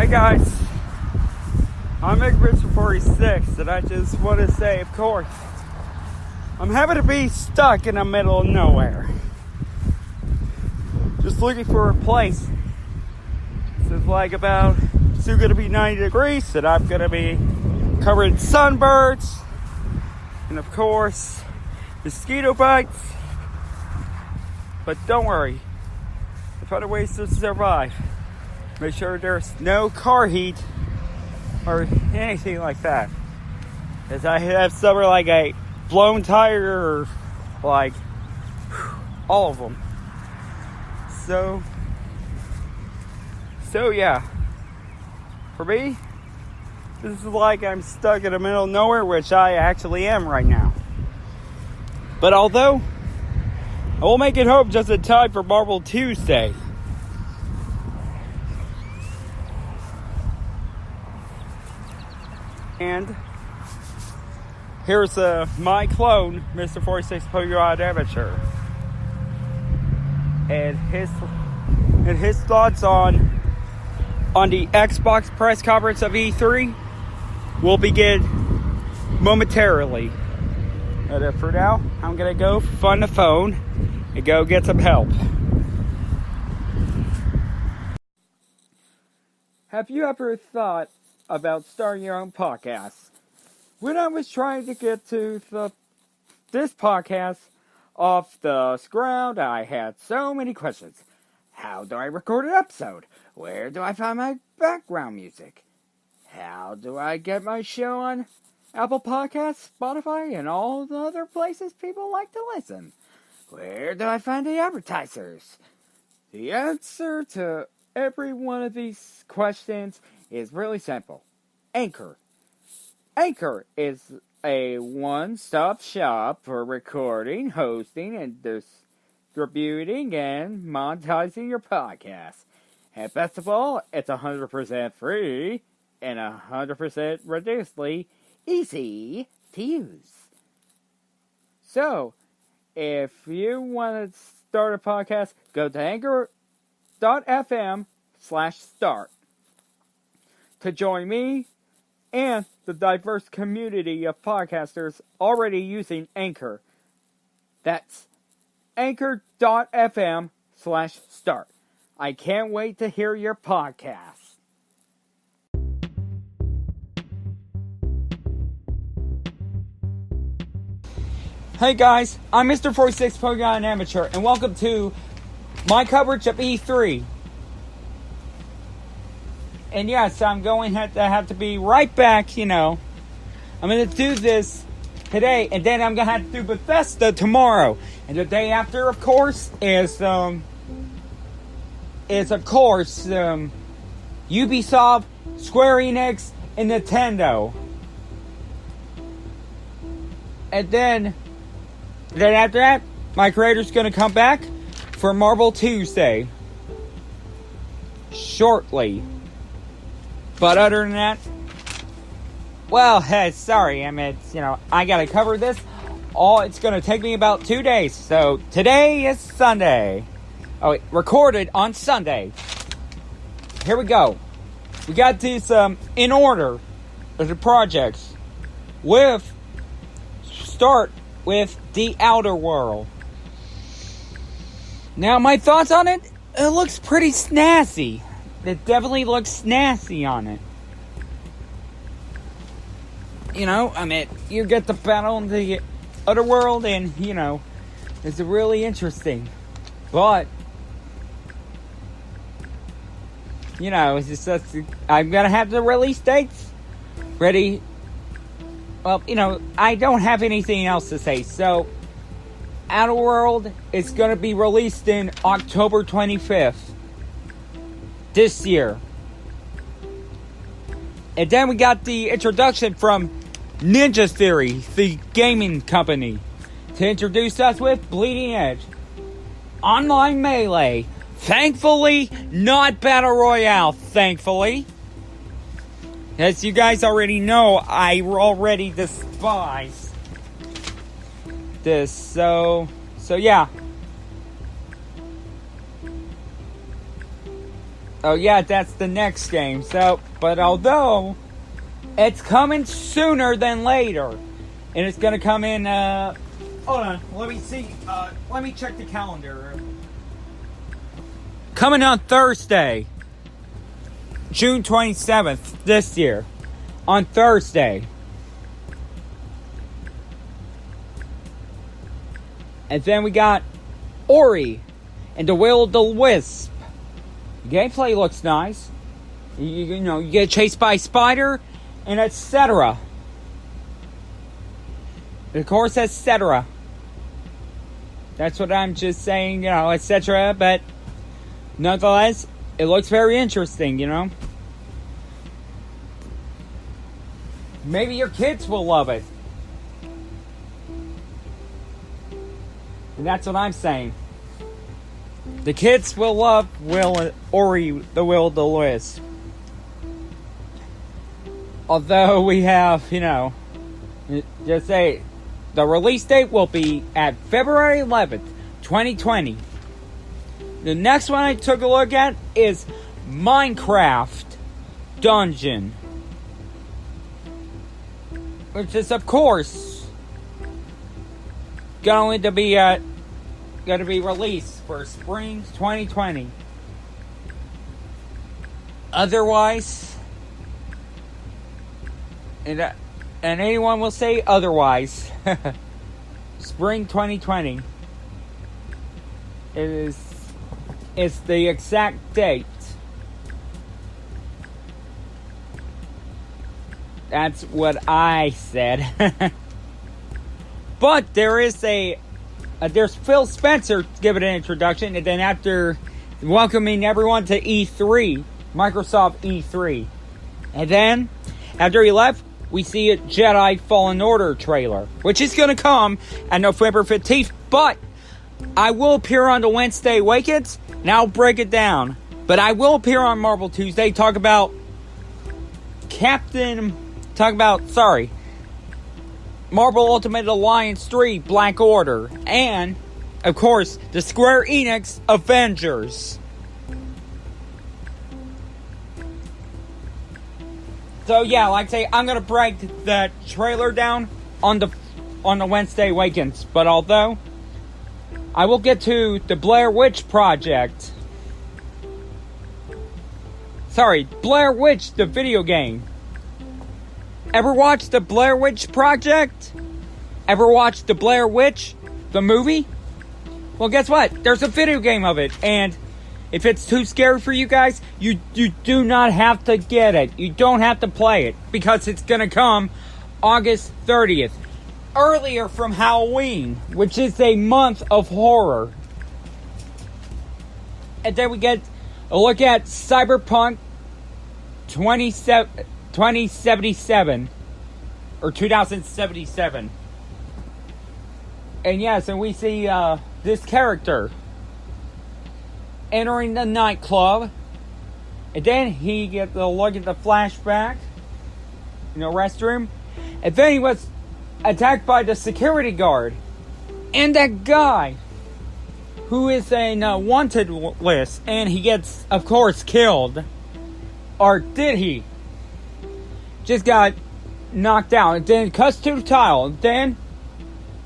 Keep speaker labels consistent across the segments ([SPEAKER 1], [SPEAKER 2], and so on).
[SPEAKER 1] Hey guys, I'm MegaMr46, and I just want to say, of course, I'm happy to be stuck in the middle of nowhere. Just looking for a place. It's like it's still going to be 90 degrees, and I'm going to be covered in sunbirds, and of course, mosquito bites. But don't worry, I found ways to survive. Make sure there's no car heat or anything like that. As I have suffered like a blown tire or like all of them. So yeah. For me, this is like I'm stuck in the middle of nowhere, which I actually am right now. But although I will make it home just in time for Marble Tuesday. And here's my clone, Mr46PkmnAm and his thoughts on the Xbox press conference of E3 will begin momentarily. But for now, I'm gonna go find the phone and go get some help. Have you ever thought about starting your own podcast? When I was trying to get to this podcast off the ground, I had so many questions. How do I record an episode? Where do I find my background music? How do I get my show on Apple Podcasts, Spotify, and all the other places people like to listen? Where do I find the advertisers? The answer to every one of these questions is really simple. Anchor. Anchor is a one-stop shop for recording, hosting, and distributing and monetizing your podcast. And best of all, it's 100% free and 100% ridiculously easy to use. So, if you want to start a podcast, go to anchor.fm/start to join me and the diverse community of podcasters already using Anchor. That's anchor.fm/start. I can't wait to hear your podcast. Hey guys, I'm Mr46PkmnAm and welcome to my coverage of E3. And yes, I'm going to have to be right back, I'm going to do this today, and then I'm going to have to do Bethesda tomorrow. And the day after, of course, is Ubisoft, Square Enix, and Nintendo. And then after that, my creator's going to come back for Marble Tuesday. Shortly. But other than that, well, hey, sorry, I gotta cover this. It's gonna take me about 2 days. So, today is Sunday. Oh, wait, recorded on Sunday. Here we go. We got these, in order of the projects. Start with The Outer World. Now, my thoughts on it? It looks pretty snazzy. It definitely looks snazzy on it. You get the battle in the other world, and, it's really interesting. But, it's just, I'm gonna have the release dates ready. Well, I don't have anything else to say. So, Outer World is gonna be released in October 25th. This year. And then we got the introduction from Ninja Theory, the gaming company, to introduce us with Bleeding Edge. Online Melee. Thankfully, not Battle Royale, thankfully. As you guys already know, I already despise this, so yeah. Oh yeah, that's the next game. So, but although it's coming sooner than later, and it's gonna come in. Hold on, let me see. Let me check the calendar. Coming on Thursday, June 27th this year, on Thursday. And then we got Ori and the Will of the Wisp. The gameplay looks nice. You know, you get chased by a spider, and etc. Of course, etc. That's what I'm just saying, you know, etc. But nonetheless, it looks very interesting, you know. Maybe your kids will love it. And that's what I'm saying. The kids will love Ori the Will of the Wisp. Although we have, you know, just say the release date will be at February 11th, 2020. The next one I took a look at is Minecraft Dungeon, which is, of course, going to be released for spring 2020. Otherwise, and anyone will say otherwise, spring 2020 is the exact date. That's what I said. But there is there's Phil Spencer giving an introduction, and then after welcoming everyone to E3, Microsoft E3, and then after he left, we see a Jedi Fallen Order trailer, which is going to come on November 15th, but I will appear on the Wednesday Awakens, and I'll break it down. But I will appear on Marvel Tuesday, talk about Marvel Ultimate Alliance 3 Black Order, and, of course, the Square Enix Avengers. So yeah, like I say, I'm gonna break the trailer down on the Wednesday Awakens. But although I will get to the Blair Witch Project. Sorry, Blair Witch, the video game. Ever watched the Blair Witch Project? Ever watched the Blair Witch, the movie? Well, guess what? There's a video game of it, and if it's too scary for you guys, you do not have to get it. You don't have to play it, because it's gonna come August 30th. Earlier from Halloween, which is a month of horror. And then we get a look at Cyberpunk 2077. Or 2077. And yes, and we see this character entering the nightclub. And then he gets a look at the flashback in the restroom. And then he was attacked by the security guard. And that guy who is in a wanted list. And he gets, of course, killed. Or did he? Just got knocked out. And then cuts to the tile. And then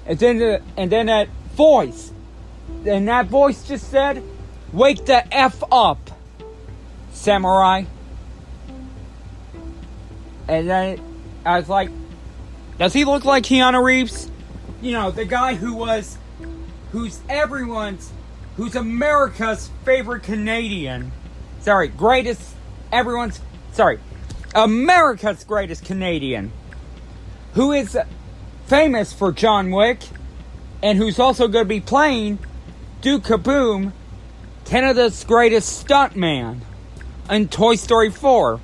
[SPEAKER 1] that voice. And that voice just said, "Wake the F up, samurai." And then I was like, does he look like Keanu Reeves? You know, the guy who's America's favorite Canadian. America's greatest Canadian. Who is famous for John Wick, and who's also going to be playing Duke Kaboom, Canada's greatest stuntman, in Toy Story 4.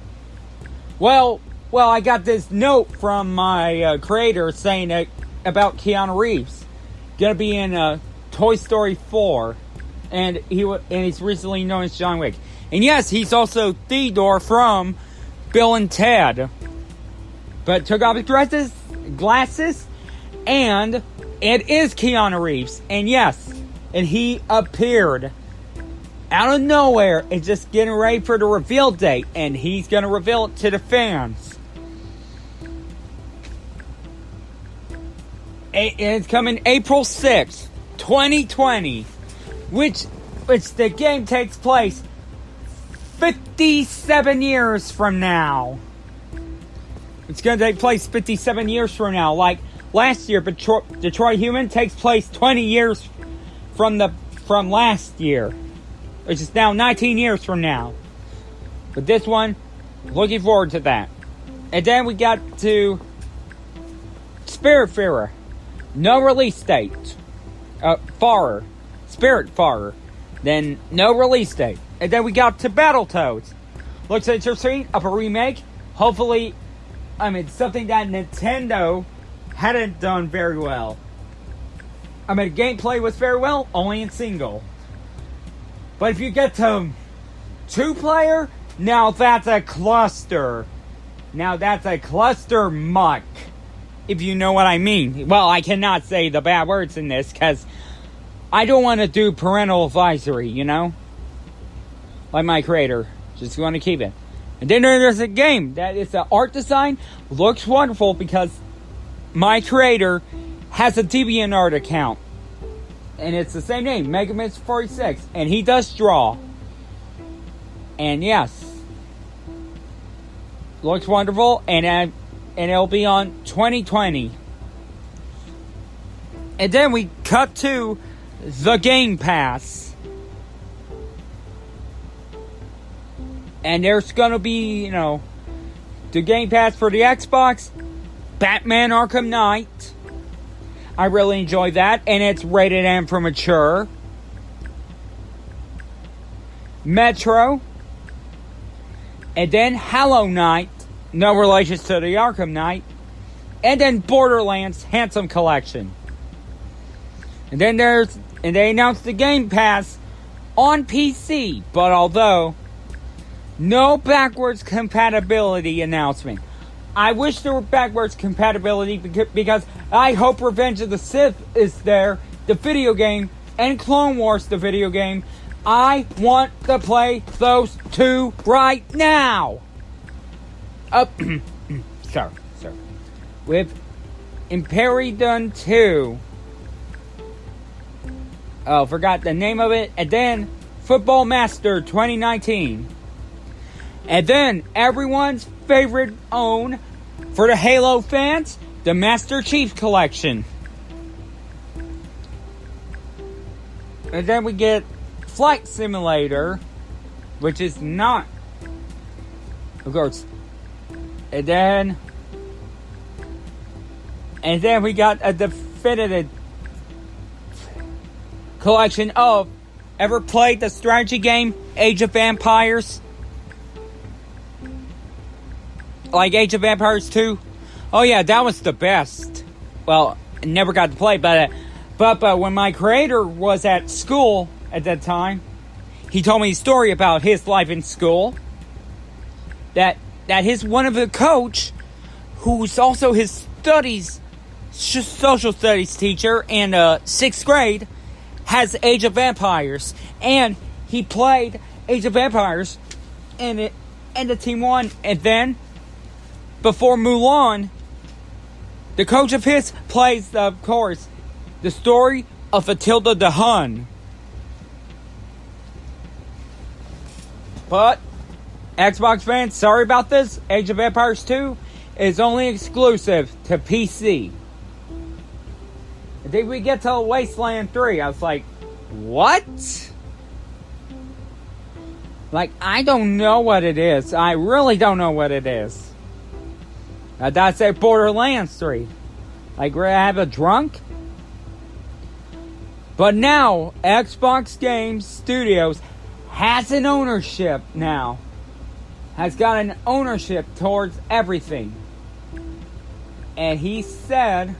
[SPEAKER 1] Well, I got this note from my creator saying that about Keanu Reeves. Gonna be in Toy Story 4, and he's recently known as John Wick. And yes, he's also Theodore from Bill and Ted. But took off his glasses, and it is Keanu Reeves. And yes, and he appeared out of nowhere, it's just getting ready for the reveal date, and he's going to reveal it to the fans. It's coming April 6th, 2020, which the game takes place 57 years from now. It's going to take place 57 years from now. Like last year, Detroit Human takes place 20 years from last year, which is now 19 years from now. But this one, looking forward to that. And then we got to Spiritfarer. No release date. Spiritfarer. Then no release date. And then we got to Battletoads. Looks interesting of a remake. Hopefully, something that Nintendo hadn't done very well. Gameplay was very well, only in single. But if you get to 2-player, now that's a cluster. Now that's a cluster muck. If you know what I mean. Well, I cannot say the bad words in this, because I don't want to do parental advisory, you know? Like my creator. Just want to keep it. And then there's a game that is the art design. Looks wonderful because my creator has a DeviantArt account. And it's the same name, MegaMr46. And he does draw. And yes. Looks wonderful. And it'll be on 2020. And then we cut to the Game Pass. And there's gonna be, the Game Pass for the Xbox, Batman Arkham Knight. I really enjoy that, and it's rated M for mature. Metro. And then Hollow Knight, no relations to the Arkham Knight. And then Borderlands Handsome Collection. And then they announced the Game Pass on PC, but although no backwards compatibility announcement. I wish there were backwards compatibility because I hope Revenge of the Sith is there, the video game, and Clone Wars, the video game. I want to play those two right now. Sorry. With Imperidon 2. Oh, forgot the name of it. And then Football Master 2019. And then everyone's favorite own for the Halo fans, the Master Chief Collection. And then we get Flight Simulator, which is not, of course. And then we got a definitive collection of, ever played the strategy game Age of Empires? Like Age of Empires 2? Oh yeah, that was the best. Well, I never got to play, but when my creator was at school at that time, he told me a story about his life in school. That one of the coach, who's also his social studies teacher in 6th grade, has Age of Empires, and he played Age of Empires, and the team won, and then before Mulan, the coach of his plays, of course, the story of Attila the Hun. But, Xbox fans, sorry about this. Age of Empires 2 is only exclusive to PC. And then we get to Wasteland 3. I was like, what? Like, I don't know what it is. I really don't know what it is. That's at Borderlands 3. Like, we're gonna have a drunk? But now, Xbox Game Studios has an ownership now. Has got an ownership towards everything. And he said,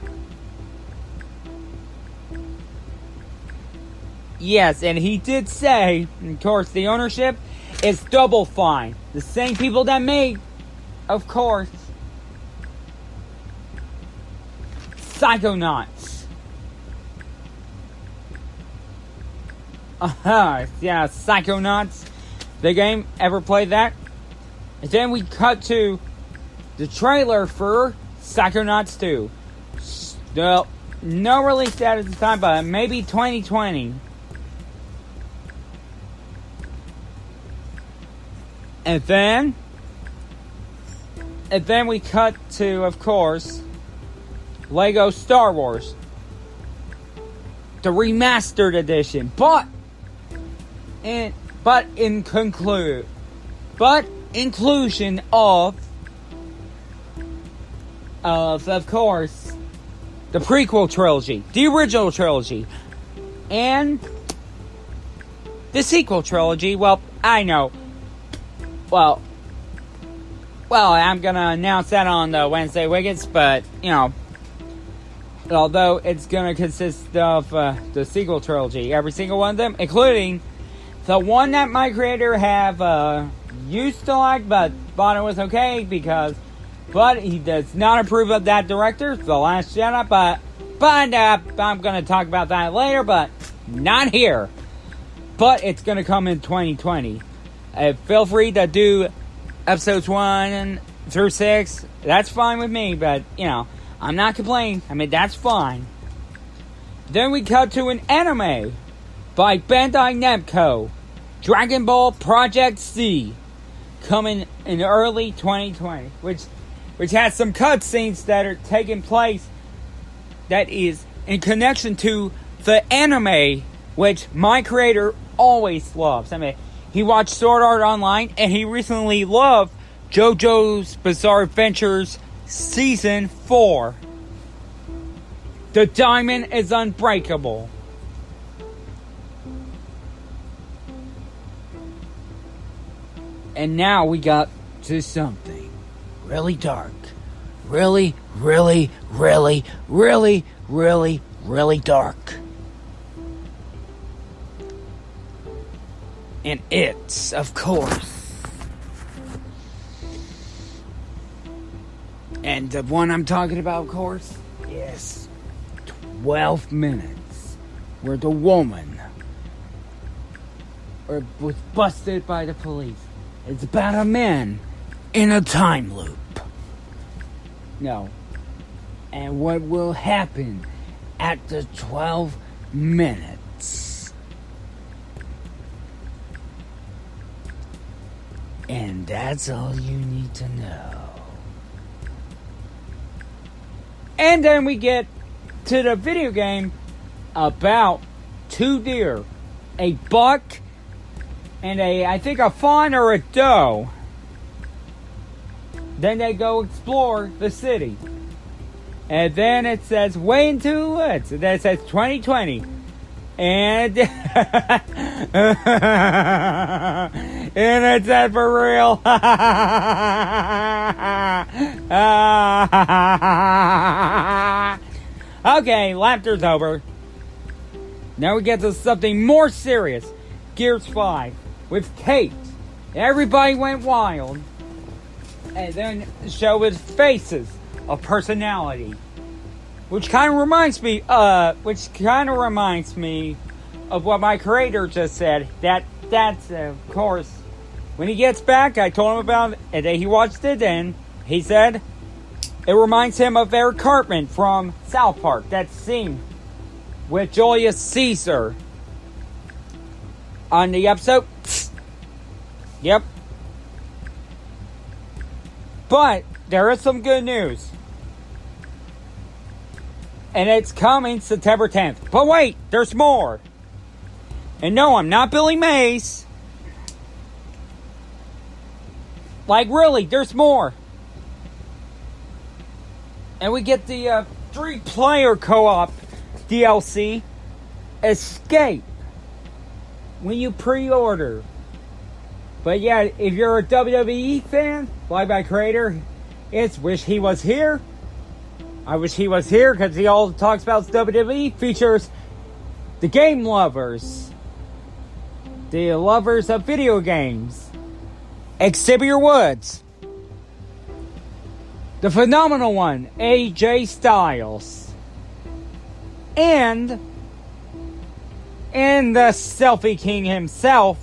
[SPEAKER 1] yes, and he did say, of course, the ownership is Double Fine. The same people that made, of course, Psychonauts. Yeah, Psychonauts, the game. Ever played that? And then we cut to the trailer for Psychonauts 2. No release date at the time, but maybe 2020. And then we cut to, of course, Lego Star Wars, the remastered edition. But inclusion of course, the prequel trilogy, the original trilogy, and the sequel trilogy. Well, I know. Well, I'm gonna announce that on the Wednesday Wickets, but, although it's gonna consist of the sequel trilogy, every single one of them, including the one that my creator have used to like, but thought it was okay but he does not approve of that director, The Last Jedi, but I'm gonna talk about that later, but not here. But it's gonna come in 2020. Feel free to do episodes 1 through 6. That's fine with me, but, I'm not complaining. I mean, that's fine. Then we cut to an anime by Bandai Namco, Dragon Ball Project C, coming in early 2020, which has some cutscenes that are taking place that is in connection to the anime, which my creator always loves. I mean, he watched Sword Art Online, and he recently loved JoJo's Bizarre Adventures Season 4. The diamond is unbreakable. And now we got to something really dark. Really, really, really, really, really, really dark. And it's, of course, and the one I'm talking about, of course, is 12 Minutes, where the woman was busted by the police. It's about a man in a time loop. No. And what will happen at the 12 minutes. And that's all you need to know. And then we get to the video game about two deer. A buck and I think a fawn or a doe. Then they go explore the city. And then it says, way into the woods. And then it says 2020. And and it said for real. Okay, laughter's over. Now we get to something more serious. Gears 5 with Kate. Everybody went wild. And then show with faces of personality. Which kind of reminds me of what my creator just said. That's of course, when he gets back, I told him about it, and he watched it, and he said it reminds him of Eric Cartman from South Park. That scene with Julius Caesar on the episode. Yep. But there is some good news. And it's coming September 10th. But wait, there's more. And no, I'm not Billy Mays. Like, really, there's more. And we get the 3-player co-op DLC, Escape, when you pre-order. But yeah, if you're a WWE fan, like my creator, it's wish he was here. I wish he was here because he all talks about WWE, features the game lovers, the lovers of video games, Xavier Woods, the phenomenal one, AJ Styles, and and the Selfie King himself,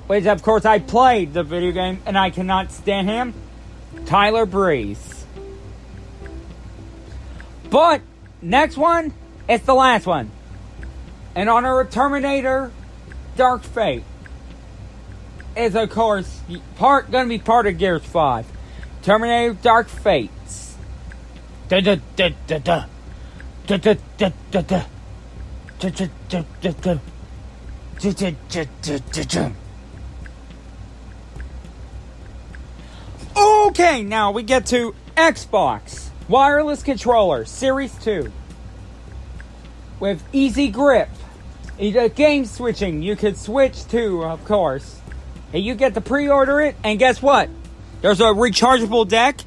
[SPEAKER 1] which of course I played the video game and I cannot stand him, Tyler Breeze. But next one, it's the last one. In honor of Terminator Dark Fate is of course gonna be part of Gears 5. Terminator Dark Fates. Da da da da da. Da da da da da. Da da da da da. Da da da da da da. Okay, now we get to Xbox wireless controller Series 2 with easy grip. Game switching, you could switch to, of course. And you get to pre-order it, and guess what? There's a rechargeable deck,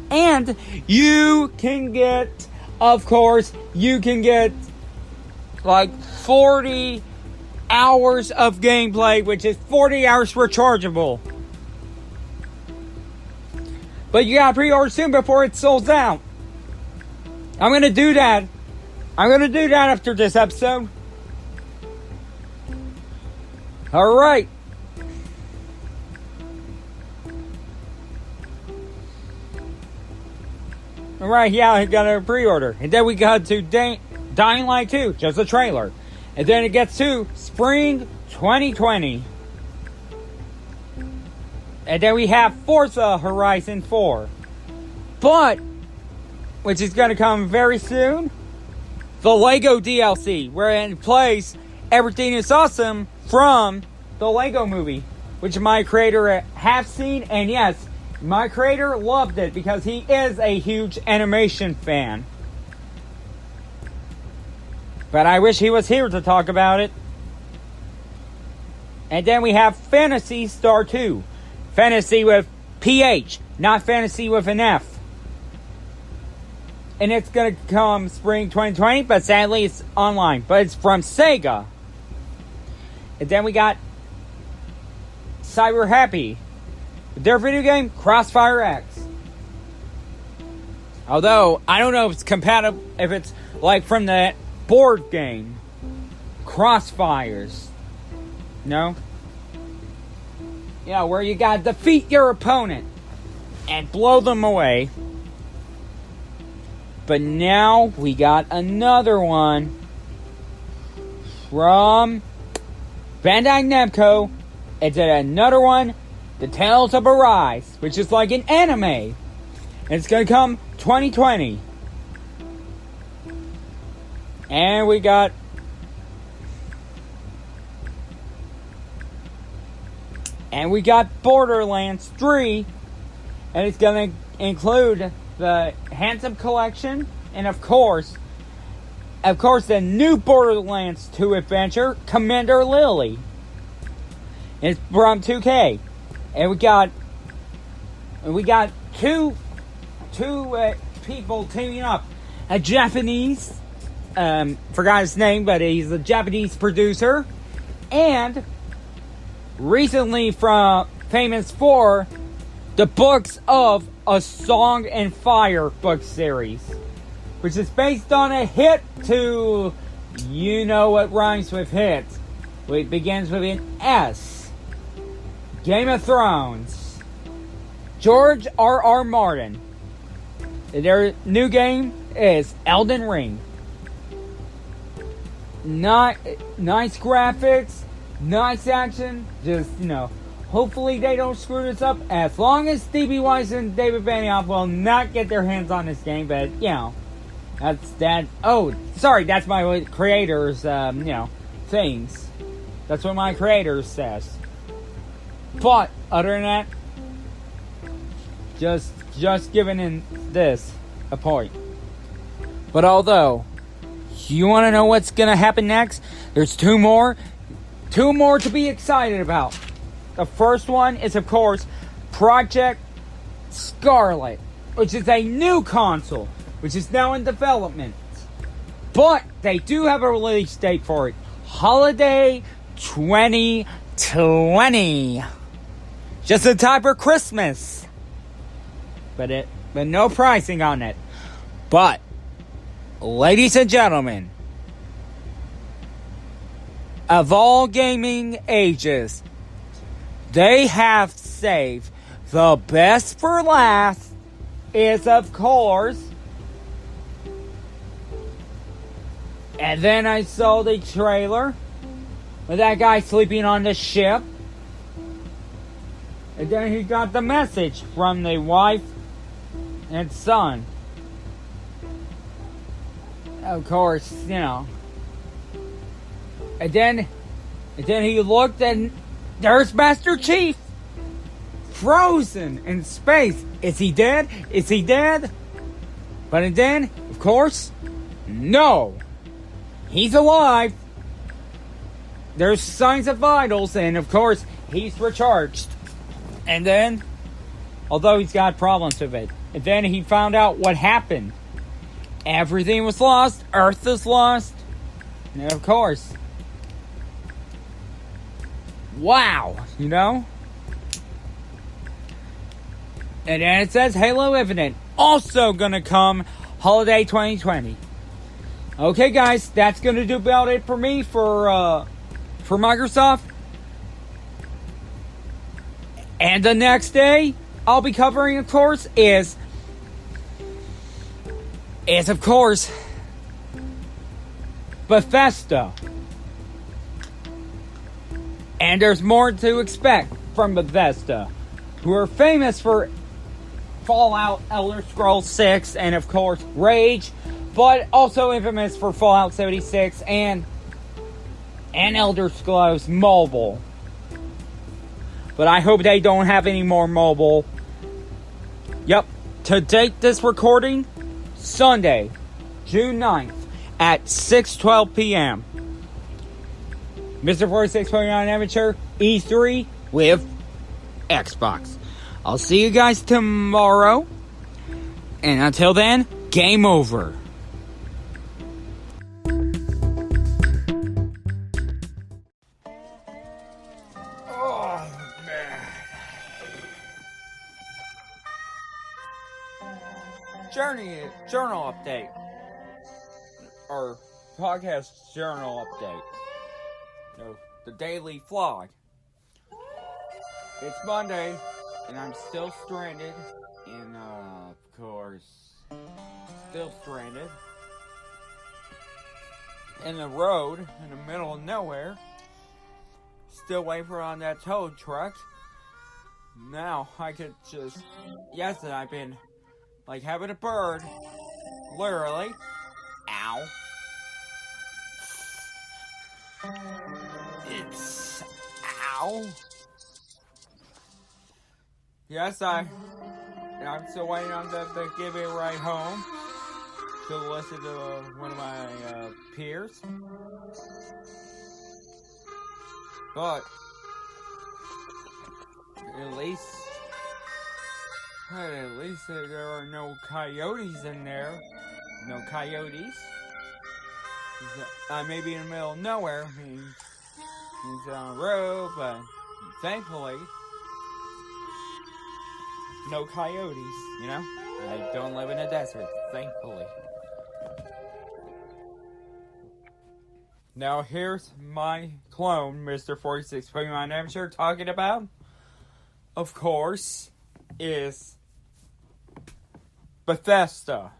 [SPEAKER 1] and you can get, of course, like 40 hours of gameplay, which is 40 hours rechargeable. But you gotta pre-order soon before it sells out. I'm gonna do that. After this episode. Alright. Alright, yeah, I got a pre-order. And then we got to Dying Light 2, just a trailer. And then it gets to Spring 2020. And then we have Forza Horizon 4. But, which is going to come very soon, the Lego DLC, where it plays Everything is Awesome from the Lego movie, which my creator have seen, and yes, my creator loved it because he is a huge animation fan. But I wish he was here to talk about it. And then we have Phantasy Star 2. Fantasy with PH, not fantasy with an F. And it's going to come spring 2020, but sadly it's online. But it's from Sega. And then we got Cyber Happy. Their video game, Crossfire X. Although, I don't know if it's compatible, if it's like from the board game. Crossfires. No? Yeah, where you gotta defeat your opponent and blow them away. But now we got another one from Bandai Namco. It's another one, The Tales of Arise, which is like an anime. And it's gonna come 2020. And we got Borderlands 3, and it's going to include the Handsome Collection, and of course, the new Borderlands 2 adventure, Commander Lily. It's from 2K, and we got two people teaming up. A Japanese, forgot his name, but he's a Japanese producer, and recently famous for the books of A Song and Fire book series, which is based on a hit to, you know what rhymes with hit. It begins with an S. Game of Thrones. George R.R. Martin. Their new game is Elden Ring. Nice graphics. Nice action, just, hopefully they don't screw this up. As long as Stevie Weiss and David Benioff will not get their hands on this game, but, that's that. Oh, sorry, that's my creator's, things. That's what my creator says. But, other than that, just giving in this a point. But although, you want to know what's going to happen next? There's two more to be excited about. The first one is, of course, Project Scarlet, which is a new console, which is now in development. But they do have a release date for it. Holiday 2020. Just in time for Christmas. But no pricing on it. But, ladies and gentlemen, of all gaming ages, they have saved the best for last is, of course, and then I saw the trailer with that guy sleeping on the ship, and then he got the message from the wife and son. Of course, you know. And then he looked and there's Master Chief. Frozen in space. Is he dead? Is he dead? But then, of course, no. He's alive. There's signs of vitals, and of course, he's recharged. And then, although he's got problems with it, and then he found out what happened. Everything was lost. Earth is lost. And of course, wow, you know? And then it says Halo Infinite, also gonna come holiday 2020. Okay, guys, that's gonna do about it for me for Microsoft. And the next day, I'll be covering, of course, is of course Bethesda. And there's more to expect from Bethesda, who are famous for Fallout, Elder Scrolls 6, and of course Rage, but also infamous for Fallout 76 and Elder Scrolls Mobile. But I hope they don't have any more mobile. Yep, to date this recording, Sunday, June 9th at 6:12 p.m. Mr46PkmnAm Amateur E3 with Xbox. I'll see you guys tomorrow. And until then, game over. Oh, man. Journal update. Or podcast journal update. No, the daily vlog. It's Monday, and I'm still stranded in, of course, still stranded in the road in the middle of nowhere. Still waiting for on that tow truck. Now I could just, yesterday I've been like having a bird, literally. Ow. It's ow. Yes, I'm still waiting on them to give me a ride home to listen to one of my peers. But at least there are no coyotes in there. No coyotes. I may be in the middle of nowhere. He's on the road, but thankfully, no coyotes, you know? I don't live in a desert, thankfully. Now here's my clone, Mr46PkmnAm Amateur, talking about, of course, is Bethesda.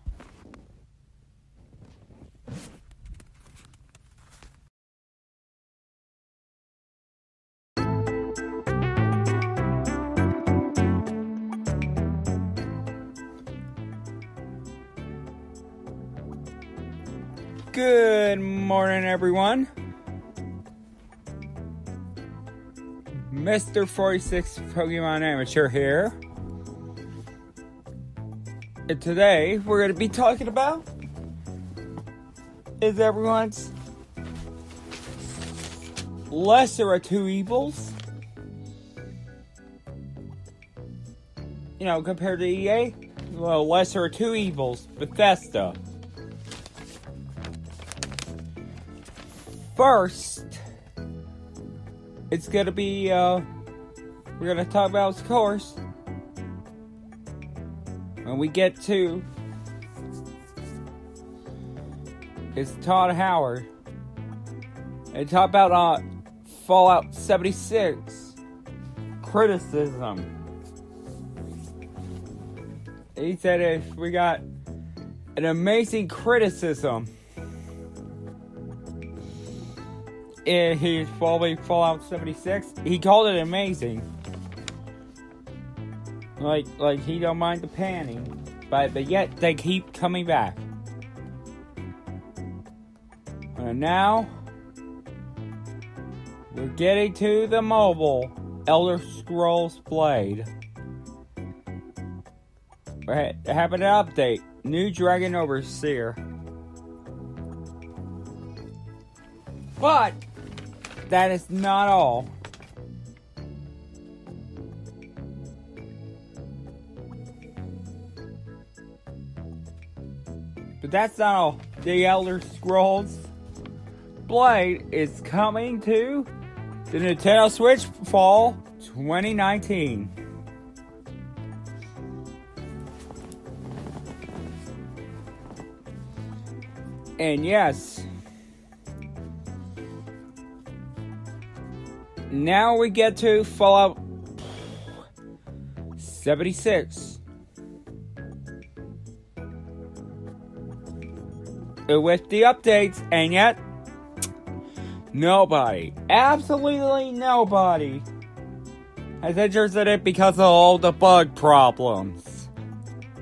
[SPEAKER 1] Good morning, everyone. Mr46PkmnAm Amateur here. And today we're going to be talking about is everyone's lesser of two evils. You know, compared to EA, well, lesser of two evils, Bethesda. First, it's gonna be, we're gonna talk about, of course, when we get to, is Todd Howard. and talk about Fallout 76 criticism. He said if we got an amazing criticism, he's following Fallout 76. He called it amazing. Like he don't mind the panning, but yet they keep coming back. And now we're getting to the mobile Elder Scrolls Blade. We have an update. New Dragon Overseer. But that is not all. But that's not all. The Elder Scrolls Blade is coming to the Nintendo Switch Fall 2019. And yes, now we get to Fallout 76. With the updates, and yet nobody, absolutely nobody, has interested in it because of all the bug problems.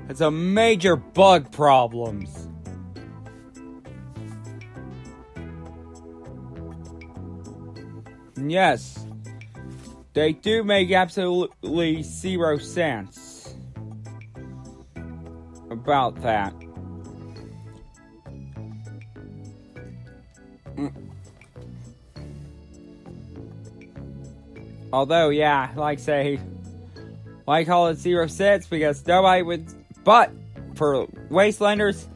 [SPEAKER 1] It's a major bug problems. Yes, they do make absolutely zero sense about that. Although, yeah, like I call it zero sense because nobody would. But for Wastelanders,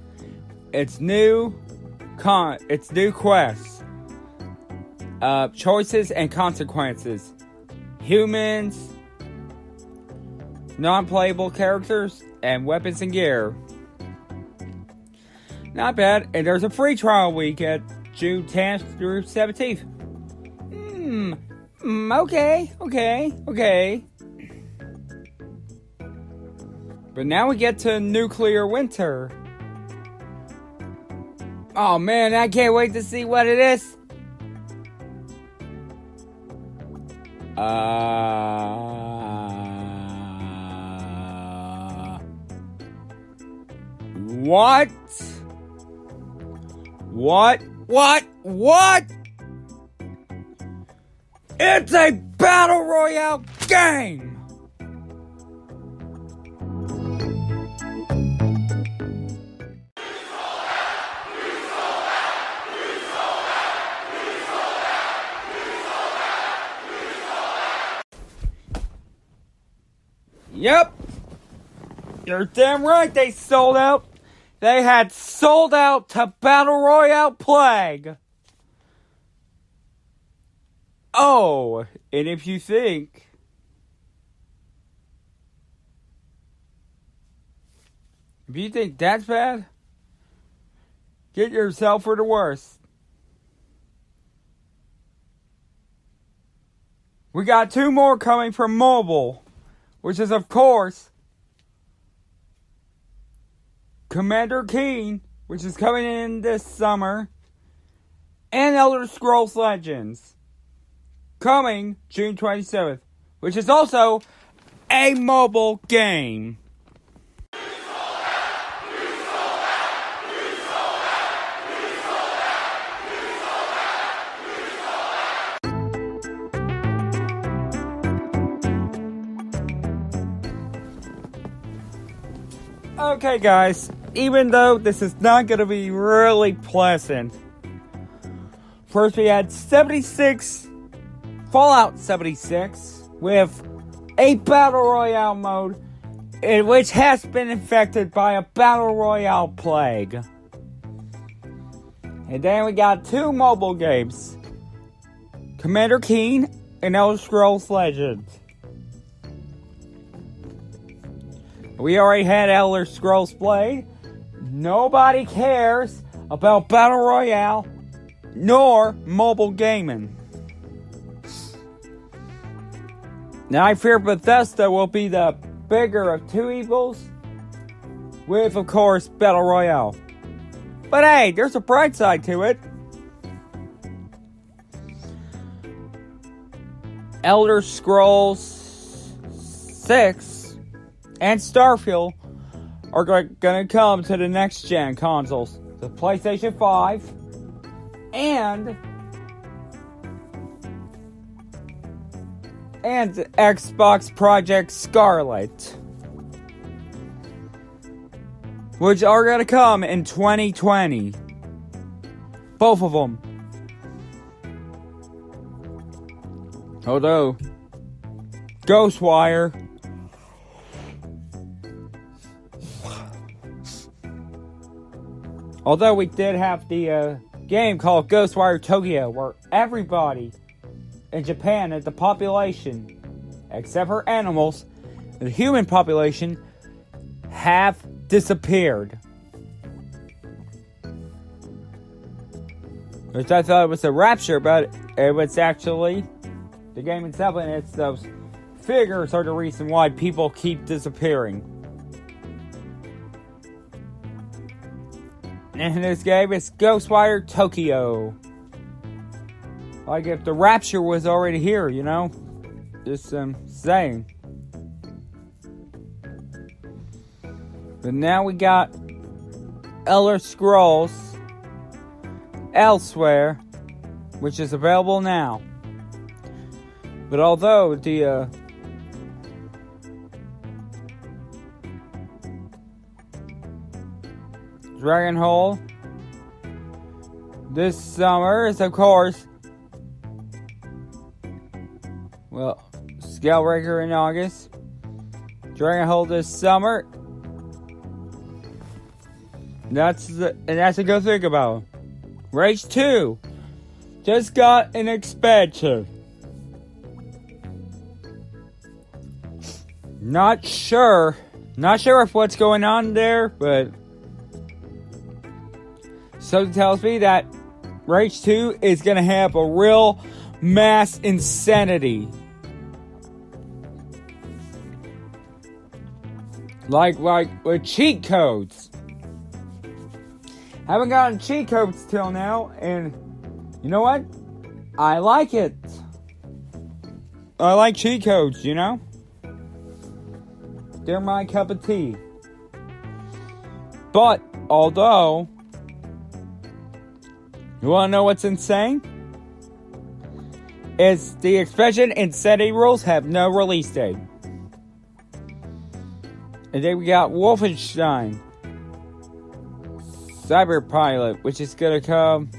[SPEAKER 1] it's new quests, choices and consequences, humans, non-playable characters, and weapons and gear. Not bad. And there's a free trial week at June 10th through 17th. Okay. But now we get to Nuclear Winter. Oh man, I can't wait to see what it is. What? It's a battle royale game! Yep! You're damn right they sold out! They had sold out to Battle Royale Plague! Oh, and if you think that's bad, get yourself for the worst. We got 2 more coming from mobile, which is of course Commander Keen, which is coming in this summer, and Elder Scrolls Legends, coming June 27th, which is also a mobile game. Okay guys, even though this is not going to be really pleasant, first we had Fallout 76 with a Battle Royale mode in which has been infected by a Battle Royale plague. And then we got 2 mobile games, Commander Keen and Elder Scrolls Legends. We already had Elder Scrolls Blade. Nobody cares about Battle Royale. nor mobile gaming. Now I fear Bethesda will be the bigger of two evils, with, of course, Battle Royale. But hey, there's a bright side to it. Elder Scrolls 6 and Starfield are going to come to the next-gen consoles. The PlayStation 5 and Xbox Project Scarlet, which are going to come in 2020. Both of them. Although, Ghostwire we did have the game called Ghostwire Tokyo, where everybody in Japan and the population, except for animals, the human population, have disappeared. Which I thought was a rapture, but it was actually the game itself, and it's those figures are the reason why people keep disappearing. And this game is Ghostwire Tokyo. Like if the rapture was already here, you know? Just saying. But now we got Elder Scrolls Elsewhere, which is available now. But although the Dragon Hole this summer is, of course, well, Scalebreaker in August, Dragon Hole this summer. That's a good thing about it. Rage 2 just got an expansion. Not sure if what's going on there, but something tells me that Rage 2 is gonna have a real mass insanity. Like with cheat codes. Haven't gotten cheat codes till now, and you know what? I like it. I like cheat codes, you know? They're my cup of tea. But, although, you wanna know what's insane? Is the expansion Insanity Rules have no release date. And then we got Wolfenstein Cyberpilot, which is gonna come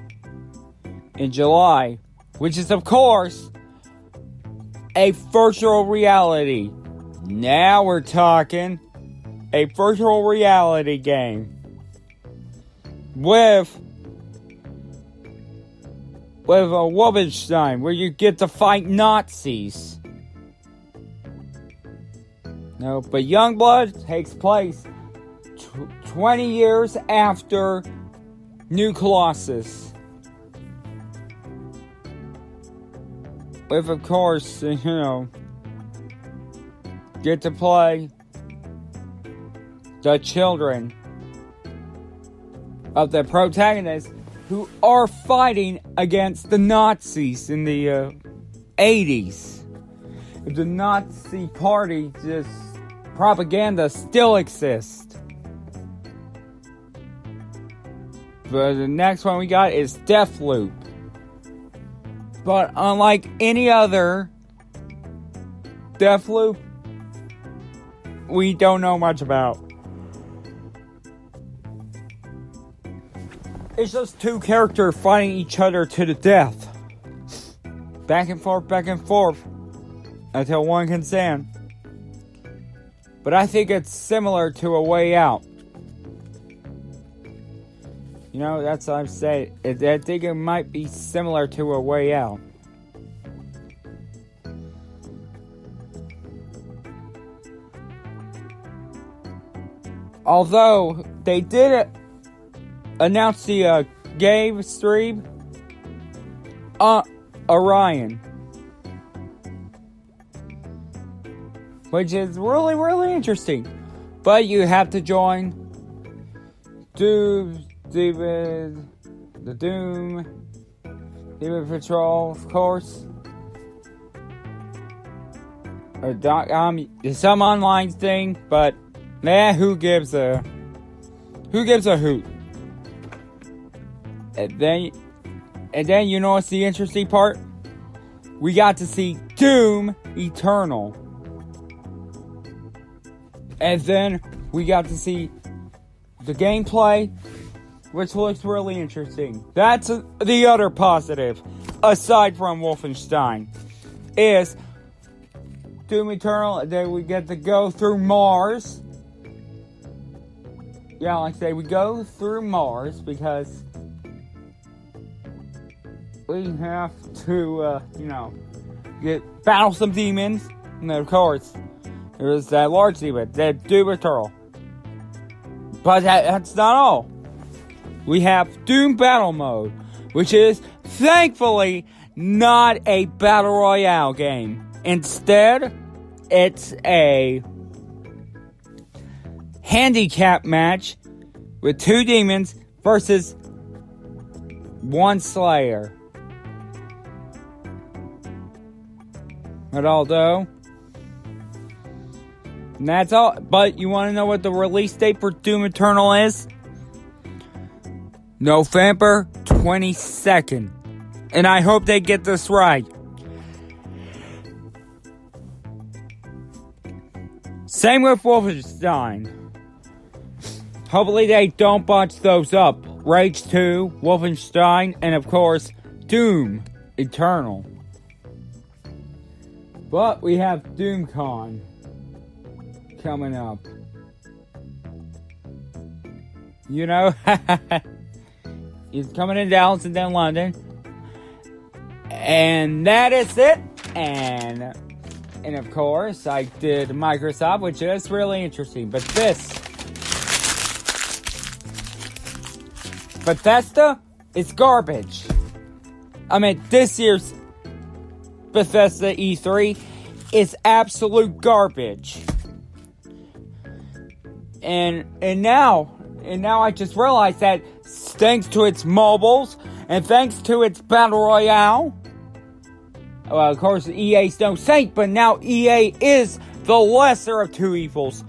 [SPEAKER 1] in July, which is, of course, a virtual reality. Now we're talking a virtual reality game with a Wolfenstein where you get to fight Nazis. No, but Youngblood takes place 20 years after New Colossus. With, of course, you know, get to play the children of the protagonists who are fighting against the Nazis in the 80s. If the Nazi party just propaganda still exists. But the next one we got is Deathloop. But unlike any other Deathloop, we don't know much about. It's just two characters fighting each other to the death. Back and forth, until one can stand. But I think it's similar to A Way Out. You know, that's what I'm saying. I think it might be similar to A Way Out. Although they did announce the game stream Orion. Which is really, really interesting. But you have to join Doom Patrol, of course. Or some online thing, but who gives a hoot? And then you know what's the interesting part? We got to see Doom Eternal. And then we got to see the gameplay, which looks really interesting. That's the other positive, aside from Wolfenstein, is Doom Eternal. And then we get to go through Mars. Yeah, like I say, we go through Mars because we have to, battle some demons. And of course, there's that large demon, that Doom Eternal. But that's not all. We have Doom Battle Mode, which is, thankfully, not a Battle Royale game. Instead, it's a handicap match with 2 demons versus 1 Slayer. But although, and that's all. But you want to know what the release date for Doom Eternal is? November 22nd. And I hope they get this right. Same with Wolfenstein. Hopefully they don't botch those up. Rage 2, Wolfenstein, and of course, Doom Eternal. But we have DoomCon coming up. You know, he's coming in Dallas and then London. And that is it. And of course, I did Microsoft, which is really interesting. But Bethesda is garbage. I mean, this year's Bethesda E3 is absolute garbage. And now I just realized that thanks to its mobiles and thanks to its Battle Royale, well, of course, EA's no saint, but now EA is the lesser of 2 evils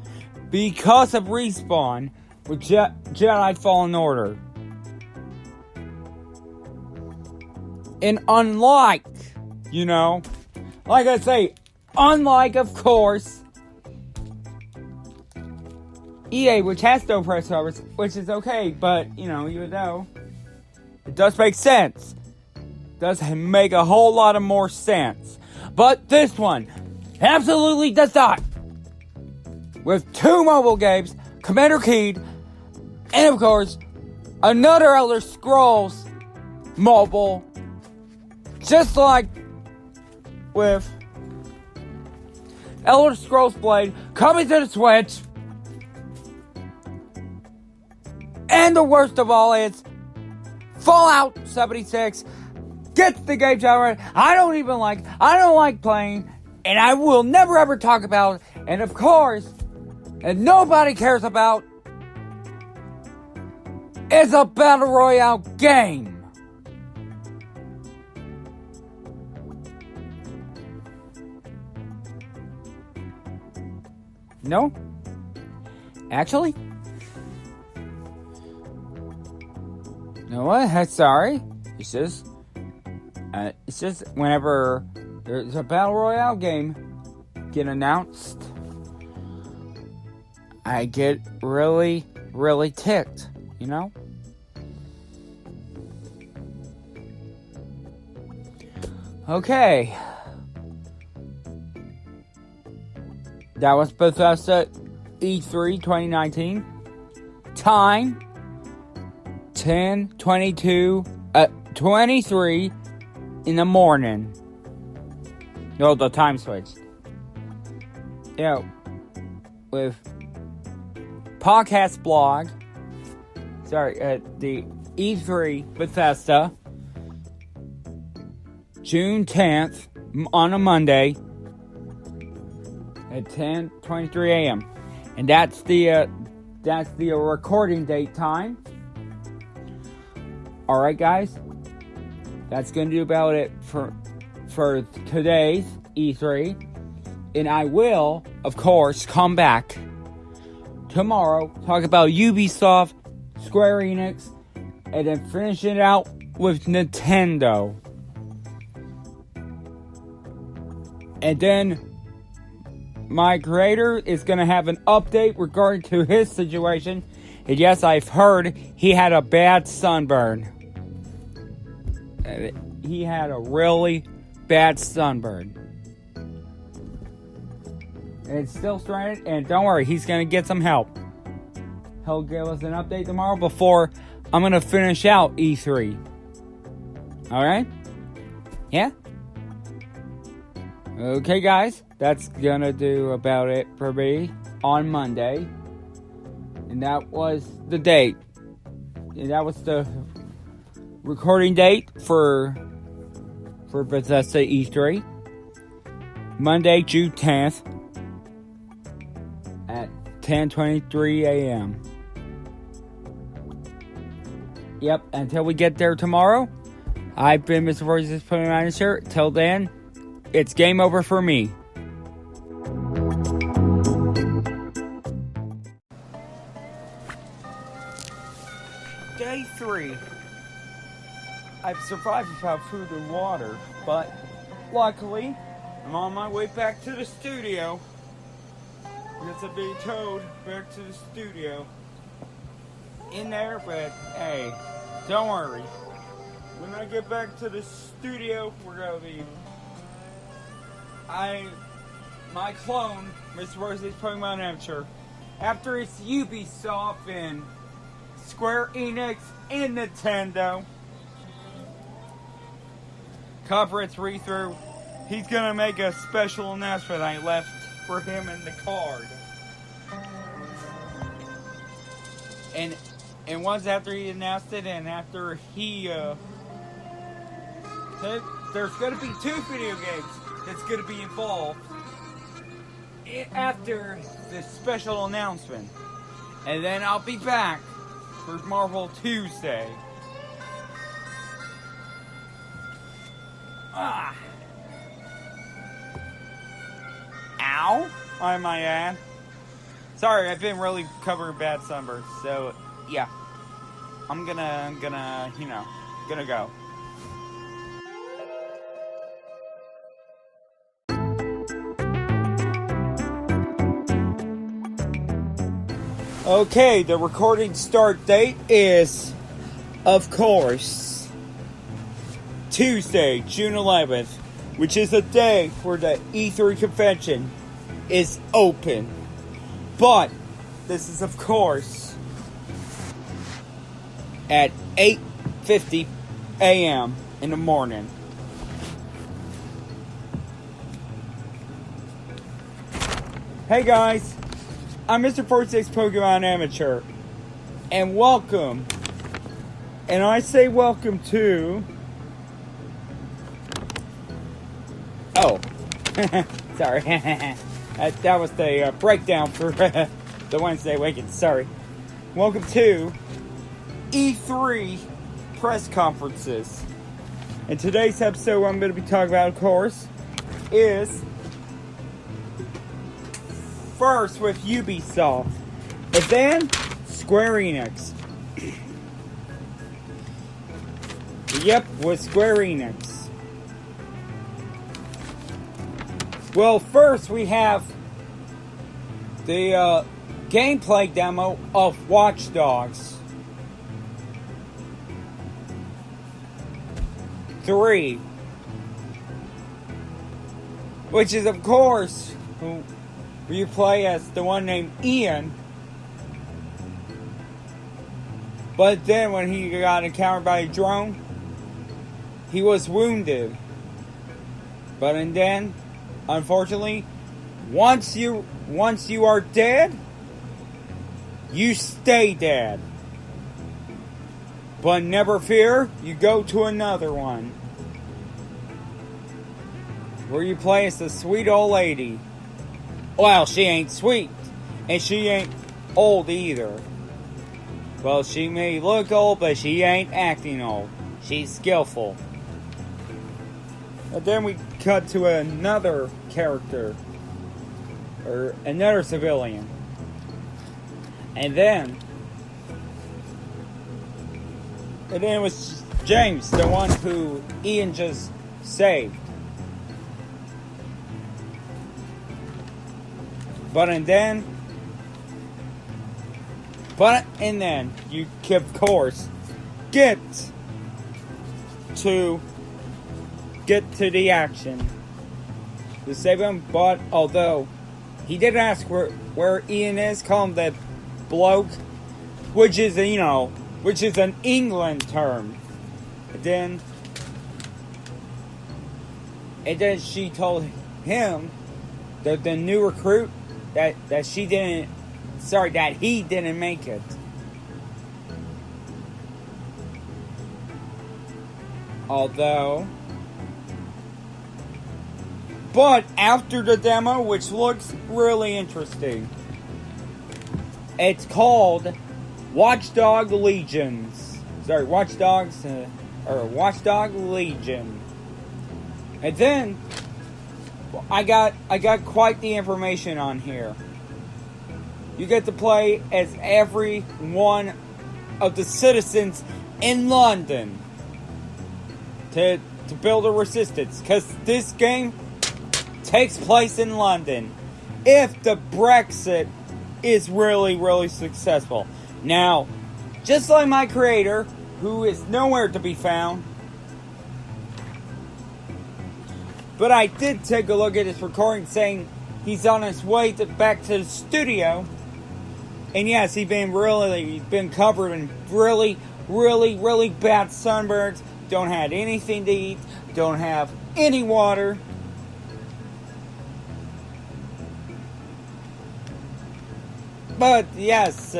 [SPEAKER 1] because of Respawn with Jedi Fallen Order. And unlike, like I say, unlike, of course, EA, which has no press service, which is okay, but, even though it does make sense. Does make a whole lot of more sense. But this one absolutely does not. With 2 mobile games, Commander Keen, and of course, another Elder Scrolls mobile, just like with Elder Scrolls Blade coming to the Switch. And the worst of all is Fallout 76 gets the game genre I don't like playing, and I will never ever talk about, and of course, and nobody cares about, is a Battle Royale game. No? Actually? You know what? Sorry. It's just whenever there's a Battle Royale game get announced, I get really, really ticked, Okay. That was Bethesda E3 2019. Time 23 in the morning. No, the time switched. With podcast blog. Sorry, the E3 Bethesda. June 10th, on a Monday, at 10:23 a.m. And that's the recording date time. Alright, guys? That's going to do about it for today's E3. And I will, of course, come back tomorrow, talk about Ubisoft, Square Enix, and then finish it out with Nintendo. And then my creator is going to have an update regarding to his situation. And yes, I've heard he had a bad sunburn. He had a really bad sunburn. And it's still stranded. And don't worry, he's going to get some help. He'll give us an update tomorrow before I'm going to finish out E3. Alright? Yeah? Okay, guys, that's gonna do about it for me on Monday. And that was the date. And that was the recording date for Bethesda E3. Monday, June 10th at 10:23 a.m. Yep, until we get there tomorrow, I've been Mr46PkmnAm. Till then, it's game over for me. Day 3. I've survived without food and water, but luckily, I'm on my way back to the studio. Because I'm being towed back to the studio. In there, but hey, don't worry. When I get back to the studio, we're gonna be... my clone, Mr46PkmnAm, after it's Ubisoft and Square Enix and Nintendo conference read-through, he's gonna make a special announcement I left for him in the card. And once after he announced it, and after he there's gonna be 2 video games that's going to be involved after this special announcement. And then I'll be back for Marvel Tuesday. Ow, I might add. Sorry, I've been really covering bad sunburns, so yeah. I'm gonna go. Okay, the recording start date is, of course, Tuesday, June 11th, which is a day where the E3 convention is open. But this is, of course, at 8:50 a.m. in the morning. Hey guys! I'm Mr46PkmnAm, and welcome, and I say welcome to, sorry, that was the breakdown for the Wednesday Weekend, sorry. Welcome to E3 press conferences. And today's episode, what I'm going to be talking about, of course, is first with Ubisoft, and then Square Enix. Yep, with Square Enix. Well, first we have the gameplay demo of Watch Dogs 3, which is, of course, you play as the one named Ian, but then when he got encountered by a drone, he was wounded. But then, unfortunately, once you are dead, you stay dead. But never fear, you go to another one. where you play as a sweet old lady. Well, she ain't sweet, and she ain't old either. Well, she may look old, but she ain't acting old. She's skillful. And then we cut to another character, or another civilian. And then it was James, the one who Ian just saved. And then you, of course, get to the action to save him. But although he did ask where Ian is, call him the bloke, which is an England term. And then she told him that the new recruit that he didn't make it. But after the demo, which looks really interesting, it's called Watchdog Legions. Watchdog Legion. And then I got quite the information on here. You get to play as every one of the citizens in London to build a resistance, because this game takes place in London if the Brexit is really, really successful. Now, just like my creator, who is nowhere to be found, but I did take a look at his recording saying he's on his way back to the studio. And yes, he's been covered in really, really, really bad sunburns. Don't have anything to eat. Don't have any water. But yes,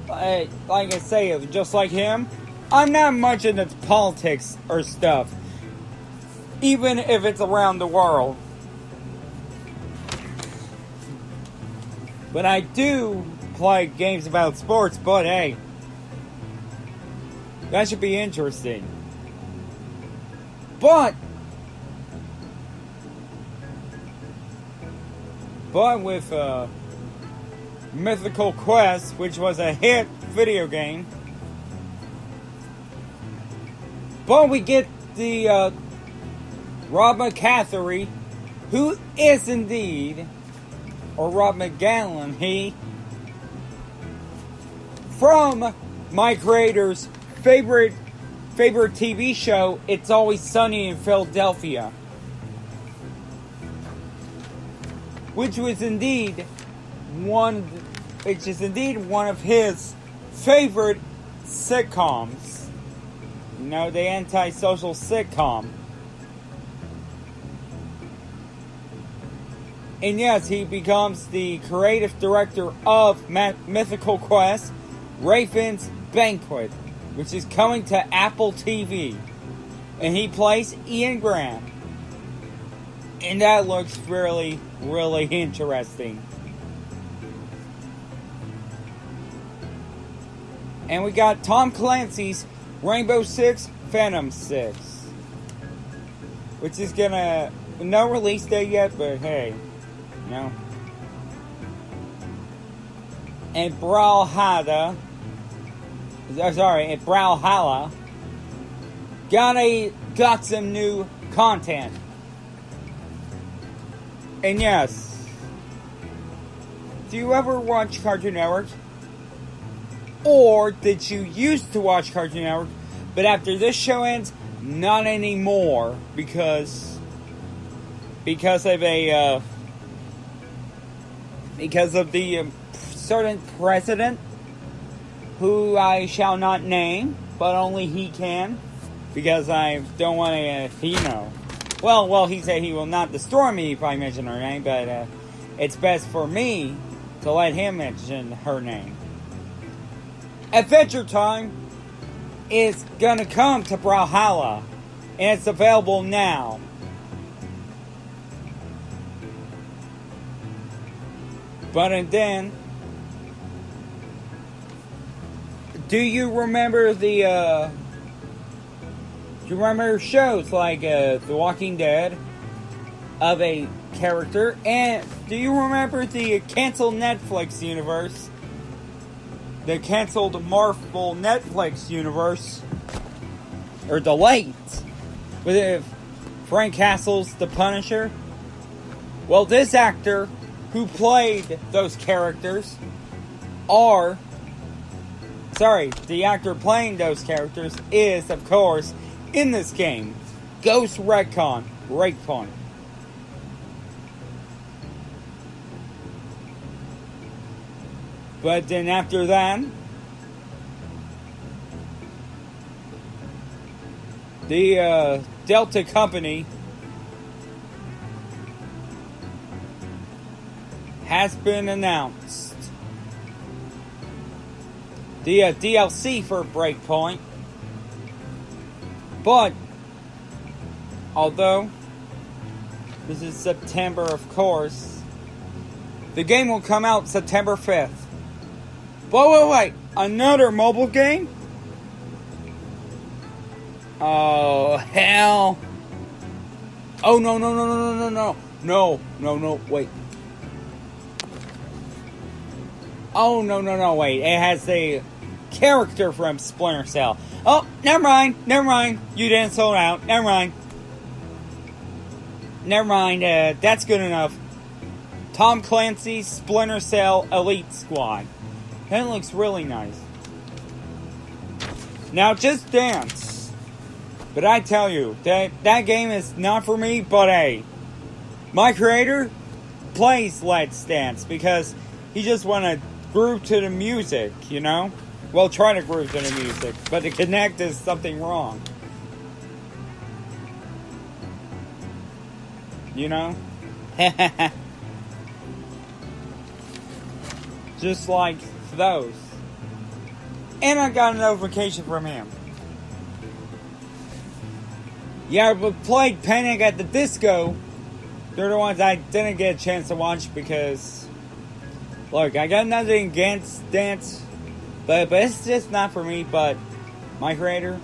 [SPEAKER 1] like I say, just like him, I'm not much into politics or stuff, even if it's around the world. But I do play games about sports, but hey, that should be interesting. But with Mythical Quest, which was a hit video game, but we get the Rob McCaffrey, who is indeed, or Rob McGallan, he, from my creator's favorite TV show, It's Always Sunny in Philadelphia, which is indeed one of his favorite sitcoms. You know, the antisocial sitcom. And yes, he becomes the creative director of Mythical Quest, Raven's Banquet, which is coming to Apple TV. And he plays Ian Graham. And that looks really, really interesting. And we got Tom Clancy's Rainbow Six, Phantom 6. Which is gonna... no release date yet, but hey, you know. And Brawlhalla got some new content. And yes, do you ever watch Cartoon Network? Or did you used to watch Cartoon Network, but after this show ends, not anymore because of the certain president who I shall not name, but only he can, because I don't want to, Well, he said he will not destroy me if I mention her name, but it's best for me to let him mention her name. Adventure Time is gonna come to Brawlhalla, and it's available now. But and then, do you remember the do you remember shows like The Walking Dead of a character? And do you remember the canceled Netflix universe? The canceled Marvel Netflix universe? Or delayed? With Frank Castle's The Punisher? Well, this actor who played those characters the actor playing those characters is, of course, in this game, Ghost Recon Breakpoint. But then after that, the Delta Company has been announced. The DLC for Breakpoint. But, although this is September, of course, the game will come out September 5th. But wait, another mobile game? Oh, hell. Oh, no, wait. Oh, no, wait. It has a character from Splinter Cell. Oh, never mind. You didn't sold out. Never mind. That's good enough. Tom Clancy's Splinter Cell Elite Squad. That looks really nice. Now, Just Dance. But I tell you, that game is not for me, but hey, my creator plays Let's Dance because he just want to groove to the music, you know? Well, try to groove to the music, but the Kinect is something wrong. You know? Just like those. And I got a notification from him. Yeah, but played Panic at the Disco. They're the ones I didn't get a chance to watch because, look, I got nothing against dance, but it's just not for me. But my creator,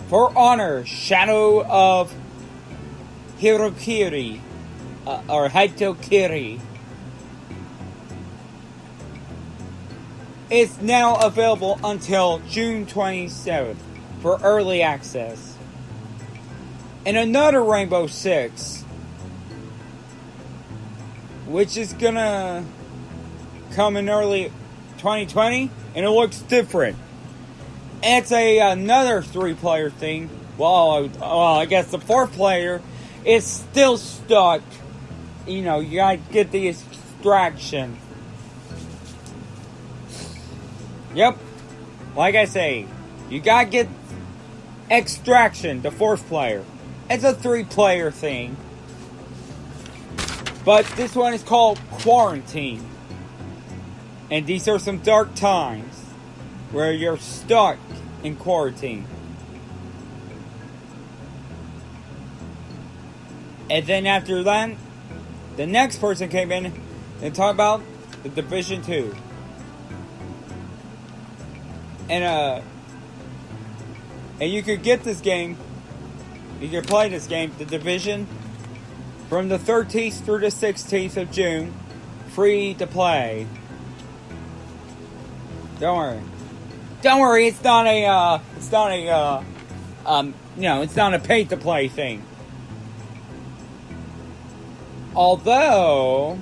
[SPEAKER 1] For Honor, Shadow of Hirokiri, or Hitokiri, is now available until June 27th for early access. And another Rainbow Six, which is gonna come in early 2020, and it looks different. It's another 3-player thing. Well, I guess the 4th player is still stuck. You know, you gotta get the extraction. Yep, like I say, you gotta get extraction, the 4th player. It's a 3-player thing. But this one is called Quarantine. And these are some dark times where you're stuck in quarantine. And then after that, the next person came in and talked about the Division 2. And you could get this game, you can play this game, The Division, from the 13th through the 16th of June, free to play. Don't worry, it's not a pay to play thing. Although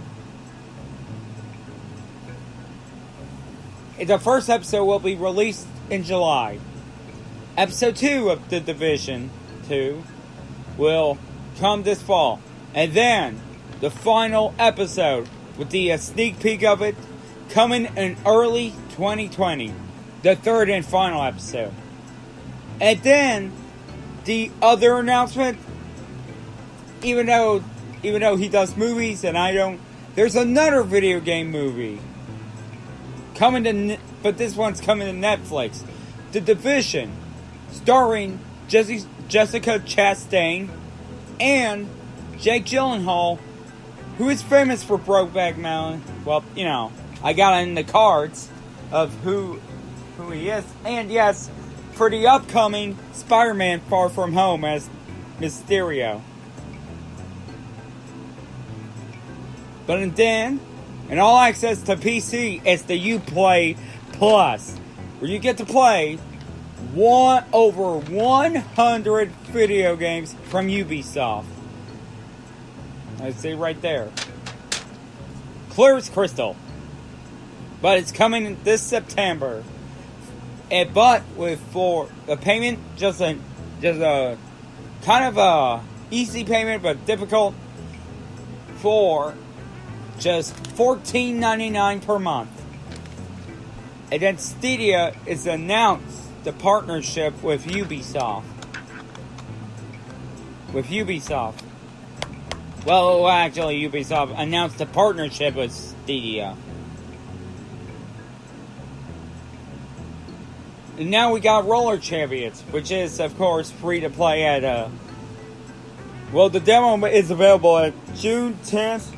[SPEAKER 1] the first episode will be released in July. Episode 2 of The Division 2 will come this fall. And then the final episode with the sneak peek of it coming in early 2020. The third and final episode. And then the other announcement, even though he does movies and I don't, there's another video game movie coming to, but this one's coming to Netflix. The Division, starring Jessica Chastain and Jake Gyllenhaal who is famous for Brokeback Mountain. Well, you know, I got in the cards of who he is. And yes, for the upcoming Spider-Man Far From Home as Mysterio. But then, in all access to PC, it's the Uplay Plus, where you get to play over 100 video games from Ubisoft. I see right there. Clear as crystal. But it's coming this September. But for the payment, just a kind of a easy payment, but difficult, for just $14.99 per month. And then Stadia is announced the partnership with Ubisoft. Well, actually, Ubisoft announced a partnership with Stadia. And now we got Roller Champions, which is, of course, free to play at, well, the demo is available at June 10th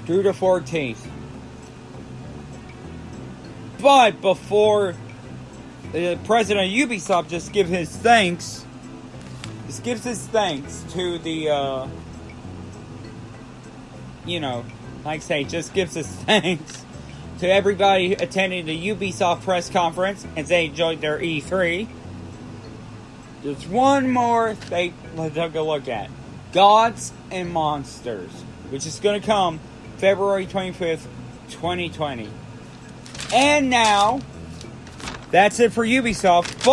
[SPEAKER 1] through the 14th. But before the president of Ubisoft just gives his thanks to the, like I say, just gives his thanks to everybody attending the Ubisoft press conference and they enjoyed their E3. There's one more thing let's take a look at. Gods and Monsters, which is going to come February 25th, 2020. And now, that's it for Ubisoft,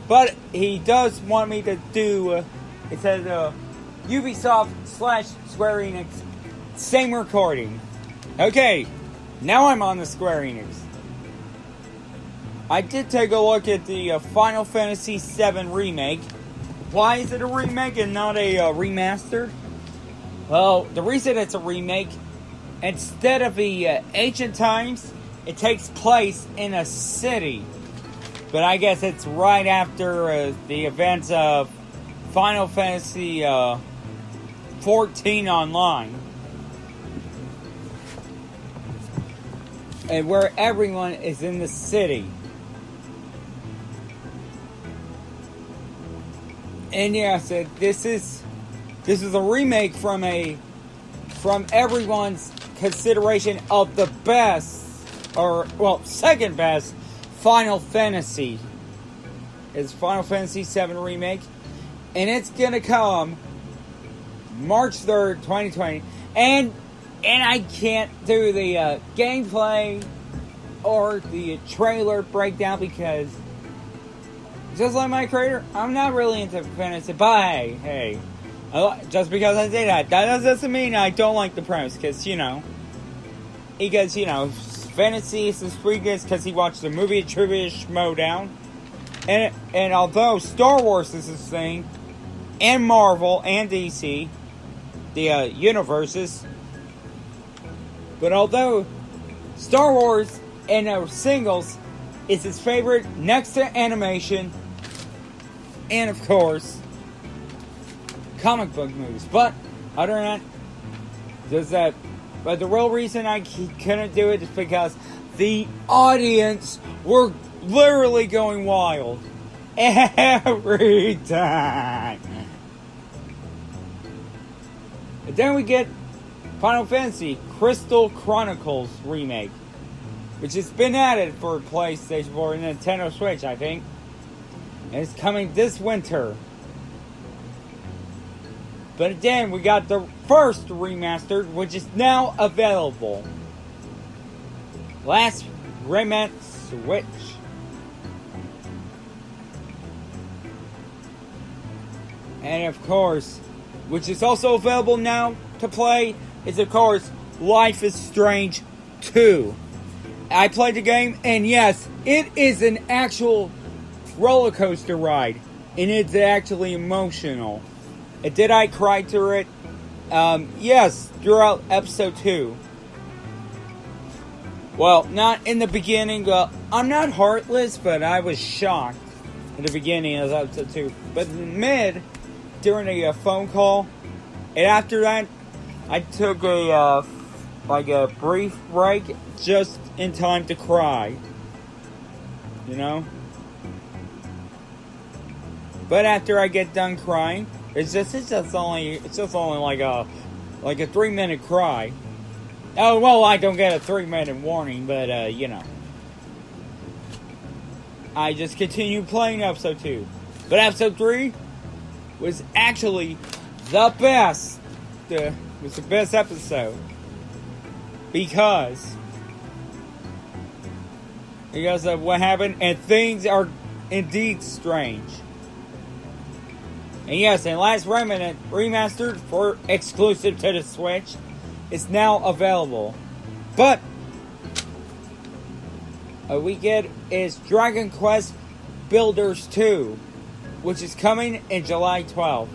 [SPEAKER 1] but he does want me to do, it says Ubisoft/Square Enix, same recording. Okay, now I'm on the Square Enix. I did take a look at the Final Fantasy VII Remake. Why is it a remake and not a remaster? Well, the reason it's a remake, instead of the ancient times, it takes place in a city. But I guess it's right after the events of Final Fantasy 14 Online. And where everyone is in the city. And yes, this is a remake from everyone's consideration of the best, or well, second best Final Fantasy. It's Final Fantasy VII Remake, and it's gonna come March 3rd, 2020. And I can't do the gameplay or the trailer breakdown because, just like my creator, I'm not really into fantasy. But hey, just because I say that doesn't mean I don't like the premise. Because, fantasy is his weakness because he watched the movie Trivia Schmodown. And although Star Wars is his thing, and Marvel and DC, the universes, but although Star Wars and singles is his favorite next to animation, and of course, comic book movies. But other than that, but the real reason I couldn't do it is because the audience were literally going wild every time. And then we get Final Fantasy Crystal Chronicles Remake, which has been added for PlayStation 4 and Nintendo Switch, I think. And it's coming this winter. But then we got the first remastered, which is now available. Last Remake Switch. And of course, which is also available now to play, is of course Life is Strange 2. I played the game, and yes, it is an actual roller coaster ride, and it's actually emotional. And did I cry through it? Yes, throughout episode 2. Well, not in the beginning. I'm not heartless, but I was shocked in the beginning of episode 2. But in mid, during a phone call, And after that, I took a brief break just in time to cry. You know? But after I get done crying, it's just only like a 3-minute cry. Oh, well, I don't get a 3-minute warning, but you know. I just continue playing episode 2. But episode 3 was actually the best. It was the best episode. Because of what happened, and things are indeed strange. And yes, and Last Remnant Remastered for exclusive to the Switch is now available. But what we get is Dragon Quest Builders 2, which is coming in July 12th.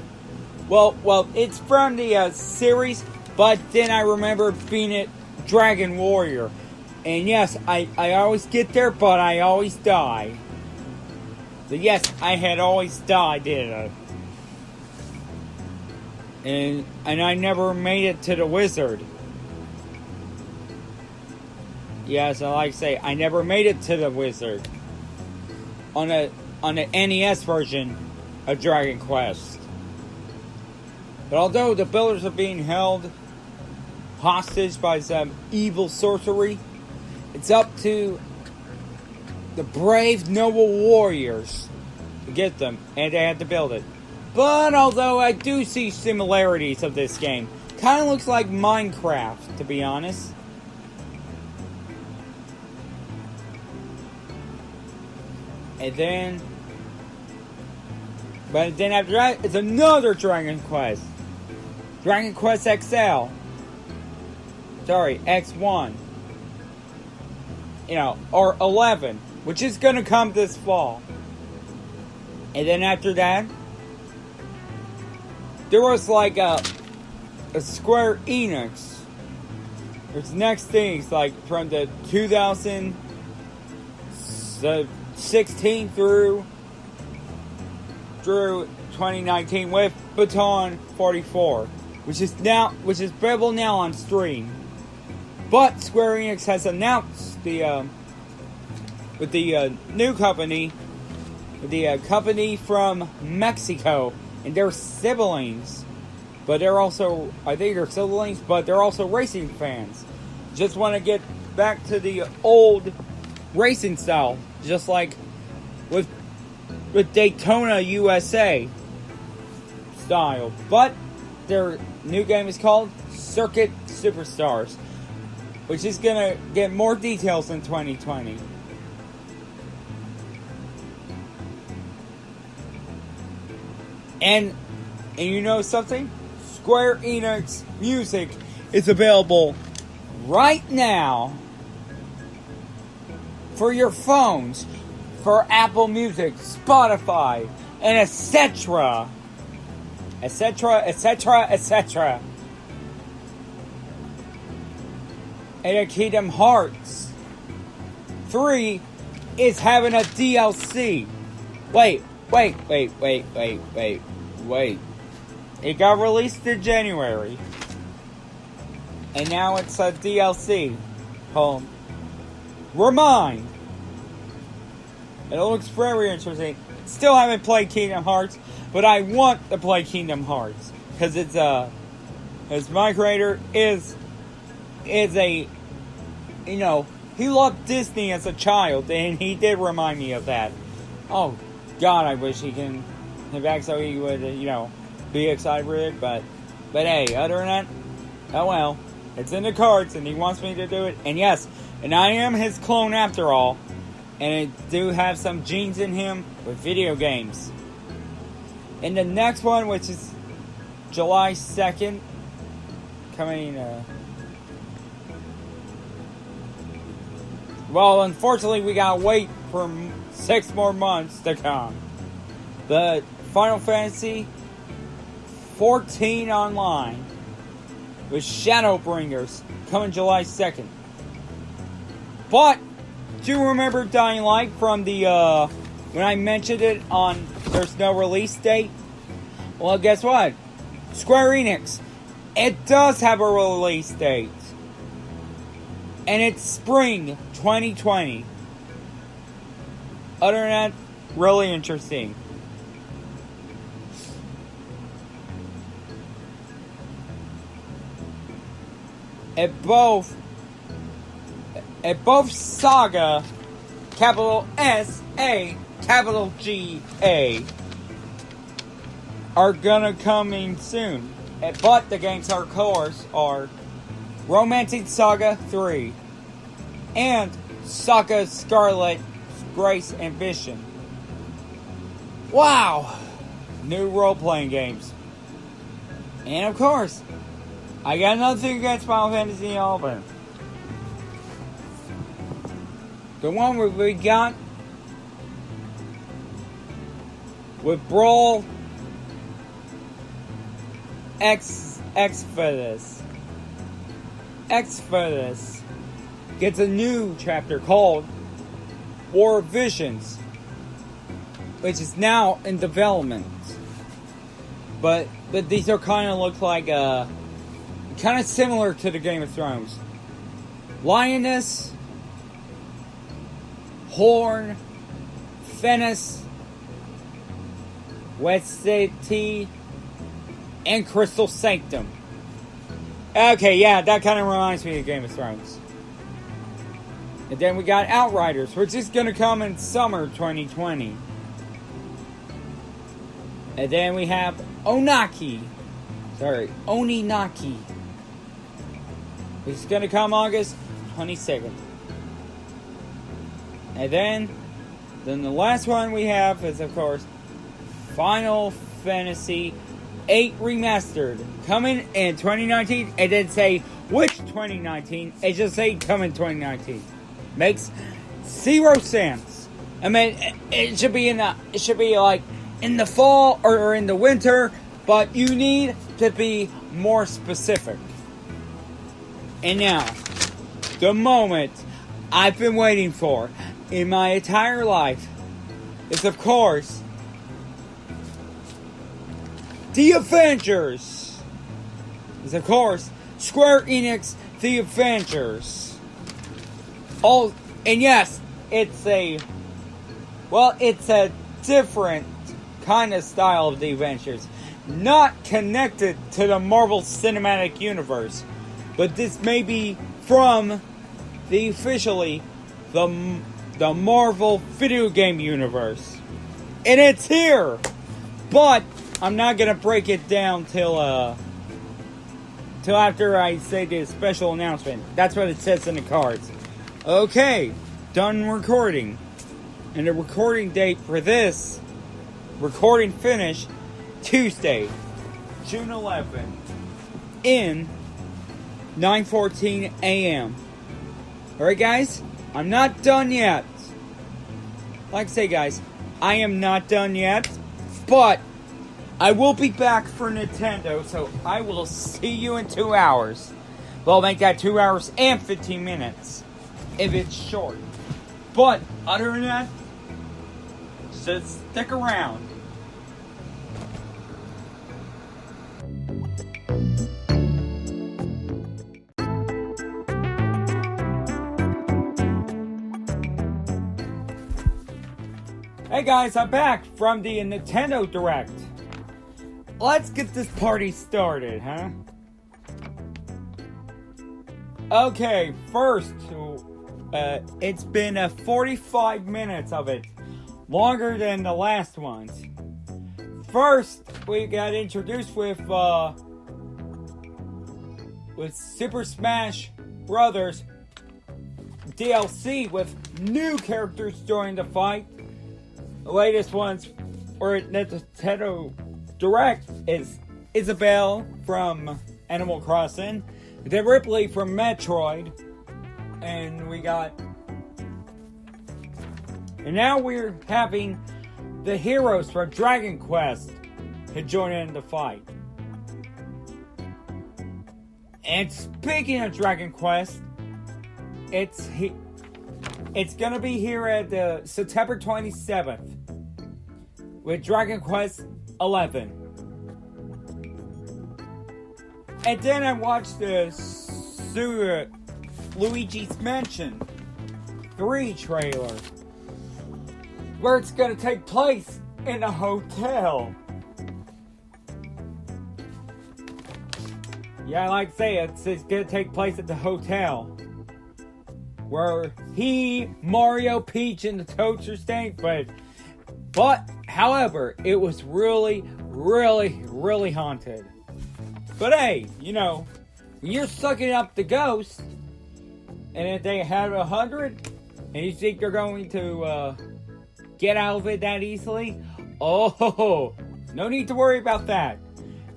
[SPEAKER 1] Well, it's from the series, but then I remember being at Dragon Warrior. And yes, I always get there, but I always die. So yes, I had always died, didn't I? And I never made it to the wizard. Yes, I like to say, I never made it to the wizard. On the NES version of Dragon Quest. But although the builders are being held hostage by some evil sorcery, it's up to the brave noble warriors to get them, and they have to build it. But although I do see similarities of this game, kind of looks like Minecraft, to be honest. But then after that, it's another Dragon Quest. Dragon Quest XL. Sorry, X1. Or 11, which is gonna come this fall. And then after that, there was like a Square Enix. There's next things like from the 2016 through 2019 with Baton 44, which is available now on stream. But Square Enix has announced with the new company, the company from Mexico, and they're siblings. But they're also, I think they're siblings, but they're also racing fans. Just want to get back to the old racing style, just like with Daytona USA style. But their new game is called Circuit Superstars, which is gonna get more details in 2020. And you know something? Square Enix music is available right now for your phones, for Apple Music, Spotify, and etc. And Kingdom Hearts 3 is having a DLC. Wait. It got released in January. And now it's a DLC. Home. Remind. It looks very interesting. Still haven't played Kingdom Hearts, but I want to play Kingdom Hearts. Because it's as my creator is a, he loved Disney as a child, and he did remind me of that. Oh, God, I wish he can get back so he would, be excited with it, but hey, other than that, oh well, it's in the cards, and he wants me to do it, and yes, and I am his clone after all, and I do have some genes in him with video games. And the next one, which is July 2nd, coming, well, unfortunately, we gotta wait for 6 more months to come. But Final Fantasy 14 Online with Shadowbringers coming July 2nd. But do you remember Dying Light from the when I mentioned it on there's no release date? Well, guess what? Square Enix It does have a release date. And it's spring 2020. Other than that, really interesting. At both Saga, capital S-A, capital G-A, are gonna coming soon. But the games, of course, are Romancing Saga 3 and Saga Scarlet Grace and Vision. Wow! New role-playing games. And of course, I got nothing against Final Fantasy XI. The one where we got with Brawl Exodus gets a new chapter called War of Visions, which is now in development. But these are kind of look like kind of similar to the Game of Thrones. Lioness, Horn, Fenris, West City, and Crystal Sanctum. Okay, yeah, that kind of reminds me of Game of Thrones. And then we got Outriders, which is going to come in summer 2020. And then we have Oninaki, which is going to come August 22nd. And then the last one we have is, of course, Final Fantasy VIII Remastered, coming in 2019. It didn't say which 2019, it just said coming 2019. Makes zero sense. I mean, it should be like in the fall or in the winter, but you need to be more specific. And now, the moment I've been waiting for in my entire life is, of course, The Avengers. Is, of course, Square Enix The Avengers. Oh, and yes, it's a different kind of style of The Avengers. Not connected to the Marvel Cinematic Universe. But this may be from the Marvel video game universe. And it's here! But I'm not gonna break it down till after I say the special announcement. That's what it says in the cards. Okay, done recording. And the recording date for this recording finished Tuesday, June 11th, in 9:14 a.m. Alright, guys, I'm not done yet. Like I say, guys, I am not done yet, but I will be back for Nintendo, so I will see you in 2 hours. Well, make that 2 hours and 15 minutes, if it's short. But, other than that, just stick around. Hey guys, I'm back from the Nintendo Direct. Let's get this party started, huh? Okay, first, it's been 45 minutes of it. Longer than the last ones. First, we got introduced with Super Smash Brothers DLC with new characters joining the fight. The latest ones or Nintendo Direct is Isabelle from Animal Crossing, then Ripley from Metroid, and now we're having the heroes from Dragon Quest to join in the fight. And speaking of Dragon Quest, it's gonna be here at September 27th with Dragon Quest 11. And then I watched the Luigi's Mansion 3 trailer, where it's gonna take place in a hotel. Yeah, like I say, it's gonna take place at the hotel, where Mario, Peach, and the Toads are staying. But, however, it was really, really, really haunted. But hey, you know, when you're sucking up the ghost, and if they have 100, and you think they're going to get out of it that easily, oh, no need to worry about that,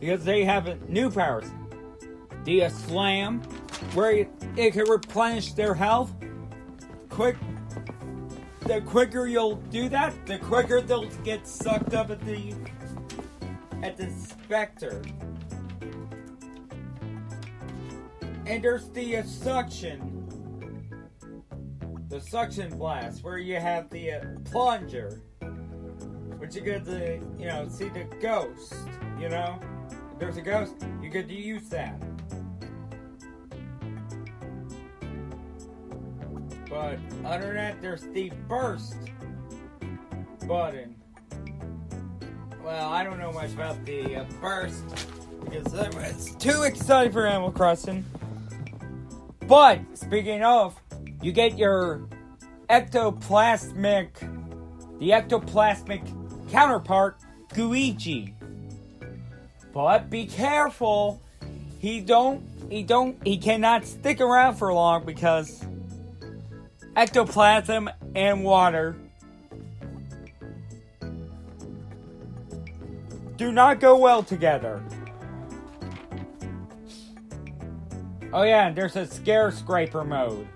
[SPEAKER 1] because they have new powers. The slam, where it can replenish their health. The quicker you'll do that, the quicker they'll get sucked up at the specter. And there's the suction blast, where you have the plunger, which you get to, you know, see the ghost. You know, if there's a ghost, you get to use that. But other than that, there's the burst button. Well, I don't know much about the burst, because it's too exciting for Animal Crossing. But, speaking of, you get your the ectoplasmic counterpart, Luigi. But be careful, he cannot stick around for long, because ectoplasm and water do not go well together. Oh yeah, and there's a scare scraper mode,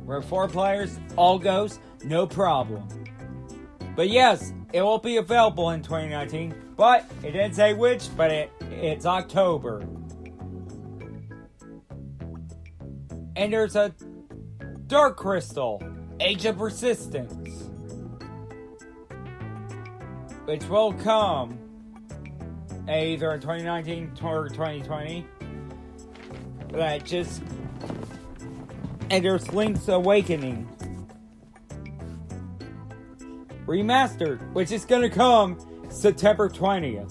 [SPEAKER 1] where 4 players, all ghosts, no problem. But yes, it will be available in 2019, but it didn't say which, but it's October. And there's a Dark Crystal, Age of Resistance, which will come either in 2019 or 2020. And there's Link's Awakening Remastered, which is gonna come September 20th.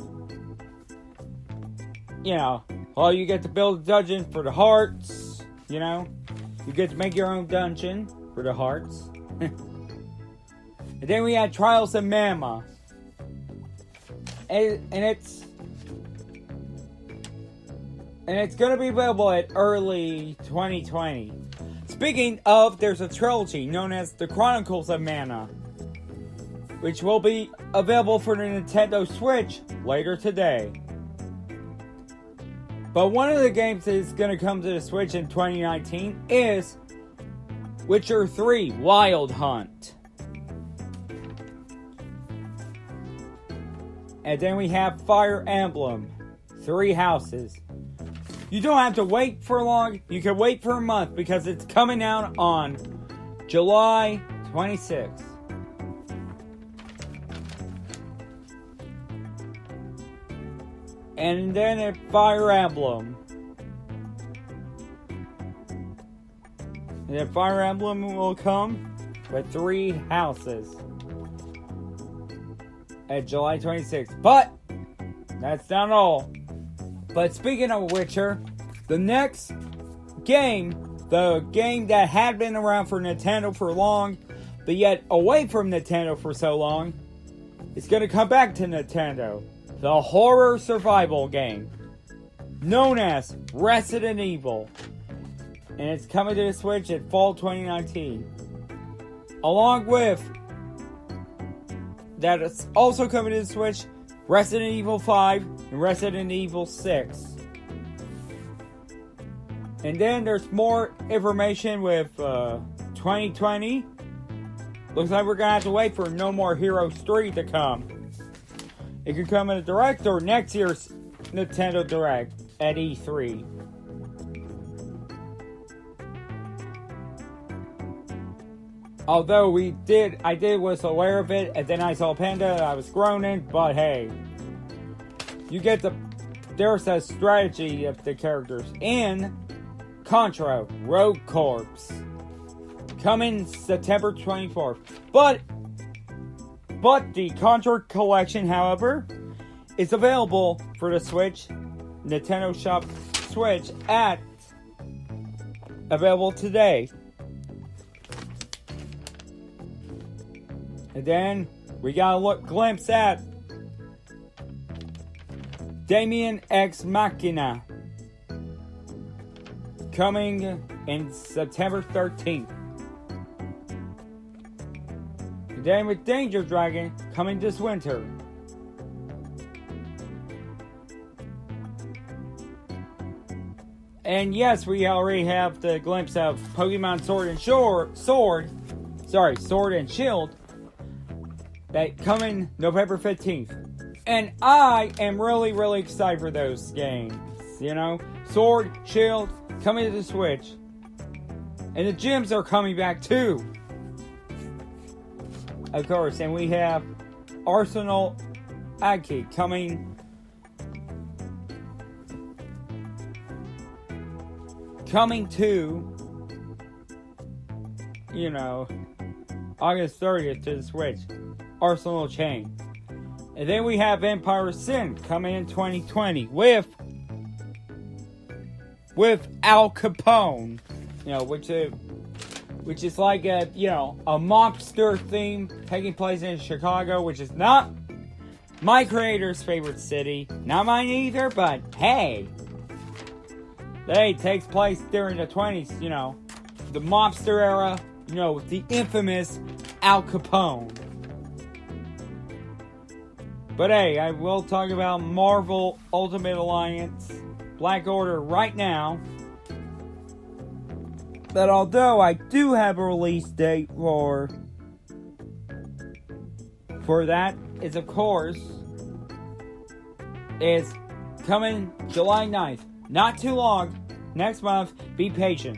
[SPEAKER 1] You know, well, you get to build a dungeon for the hearts, you know. You get to make your own dungeon for the hearts. And then we had Trials of Mana. And it's going to be available at early 2020. Speaking of, there's a trilogy known as The Chronicles of Mana, which will be available for the Nintendo Switch later today. But one of the games that is going to come to the Switch in 2019 is Witcher 3 Wild Hunt. And then we have Fire Emblem 3 Houses. You don't have to wait for long. You can wait for a month, because it's coming out on July 26th. And then at Fire Emblem. And then Fire Emblem will come with 3 houses at July 26th. But that's not all. But speaking of Witcher, the next game, the game that had been around for Nintendo for long, but yet away from Nintendo for so long, is going to come back to Nintendo. The horror survival game, known as Resident Evil. And it's coming to the Switch in fall 2019. Along with that, it's also coming to the Switch, Resident Evil 5 and Resident Evil 6. And then there's more information with 2020. Looks like we're going to have to wait for No More Heroes 3 to come. It could come in a Direct or next year's Nintendo Direct at E3. Although I was aware of it, and then I saw Panda, and I was groaning, but hey. You get the there's a strategy of the characters in Contra Rogue Corps coming September 24th. But the Contra collection, however, is available for the Switch, Nintendo Shop Switch available today. And then we got a glimpse at Damien X Machina coming in September 13th. And then with Danger Dragon coming this winter. And yes, we already have the glimpse of Pokemon Sword and Shield that coming November 15th. And I am really, really excited for those games. You know, Sword, Shield, coming to the Switch. And the gyms are coming back too. Of course, and we have Arsenal Aki coming to, you know, August 30th to the Switch. Arsenal Chain. And then we have Empire Sin coming in 2020 with Al Capone, you know, which is like a, you know, a mobster theme taking place in Chicago, which is not my creator's favorite city, not mine either, but hey, it takes place during the 20s, you know, the mobster era, you know, with the infamous Al Capone. But hey, I will talk about Marvel Ultimate Alliance Black Order right now. But although I do have a release date for that, is of course, is coming July 9th. Not too long, next month, be patient.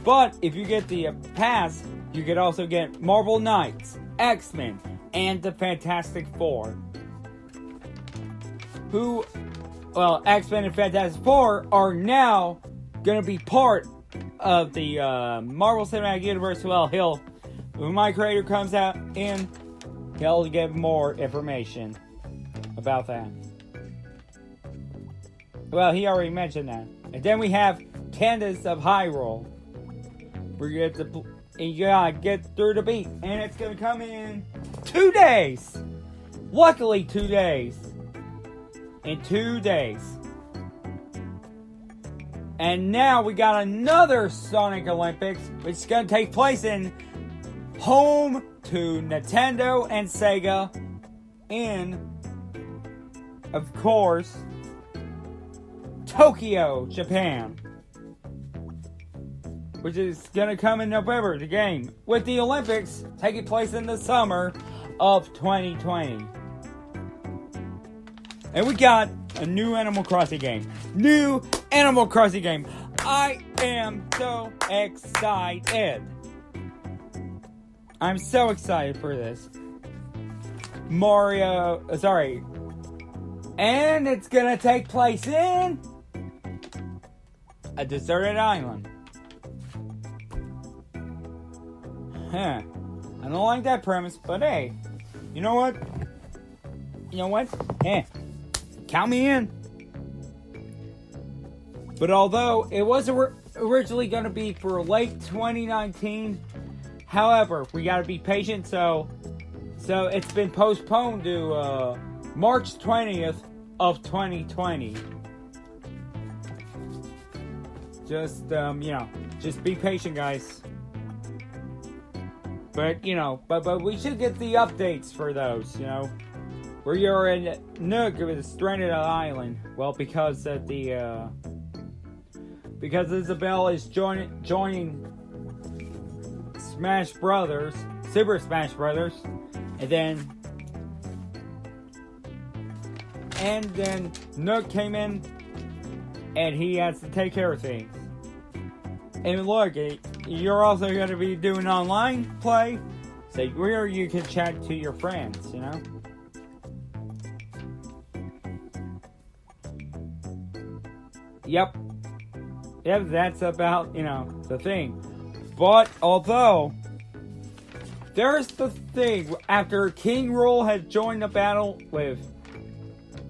[SPEAKER 1] But if you get the pass, you could also get Marvel Knights, X-Men, and the Fantastic Four. X-Men and Fantastic Four are now going to be part of the Marvel Cinematic Universe. Well, when my creator comes out in, he'll give more information about that. Well, he already mentioned that. And then we have Candace of Hyrule. You gotta get through the beat. And it's gonna come in 2 days. Luckily, 2 days. In 2 days. And now we got another Sonic Olympics, which is going to take place in home to Nintendo and Sega in, of course, Tokyo, Japan. Which is going to come in November, the game, with the Olympics taking place in the summer of 2020. And we got a new Animal Crossing game. I am so excited. I'm so excited for this. And it's gonna take place in a deserted island. I don't like that premise, but hey, you know what? Count me in. But although it was originally going to be for late 2019, however, we got to be patient. So it's been postponed to March 20th of 2020. Just just be patient, guys. But but we should get the updates for those. Where you're in Nook with a stranded island. Well, because Isabelle is joining Smash Brothers, Super Smash Brothers, and then Nook came in, and he has to take care of things. And look, you're also going to be doing online play, so where you can chat to your friends, Yep. Yep, that's about, the thing. But, although, there's the thing, after King Rool had joined the battle when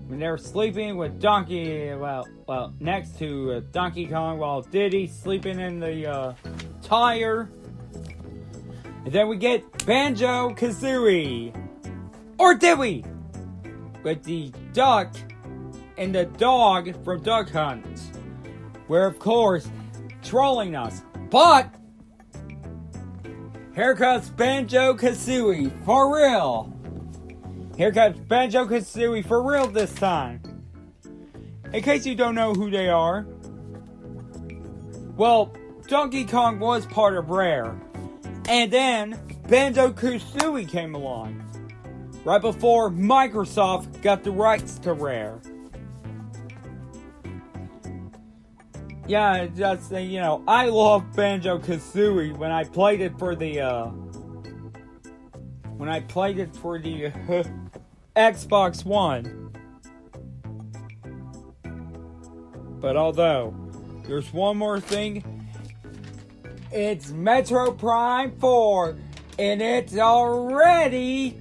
[SPEAKER 1] they were sleeping with Donkey, next to Donkey Kong, while Diddy's sleeping in the tire. And then we get Banjo-Kazooie. Or did we? With the duck and the dog from Duck Hunt. Where, of course, trolling us. But here comes Banjo-Kazooie, for real. Here comes Banjo-Kazooie for real this time. In case you don't know who they are. Well, Donkey Kong was part of Rare. And then Banjo-Kazooie came along. Right before Microsoft got the rights to Rare. Yeah, just, I love Banjo-Kazooie when I played it for the, Xbox One. But although, there's one more thing. It's Metro Prime 4, and it's already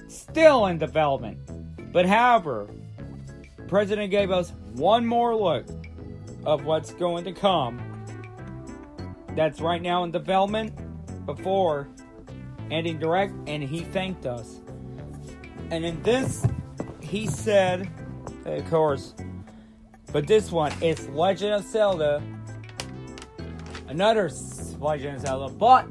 [SPEAKER 1] still in development. But however, the President gave us one more look of what's going to come. That's right now in development before ending direct, and he thanked us. And in this, he said, of course, but this one is Legend of Zelda. Another Legend of Zelda, but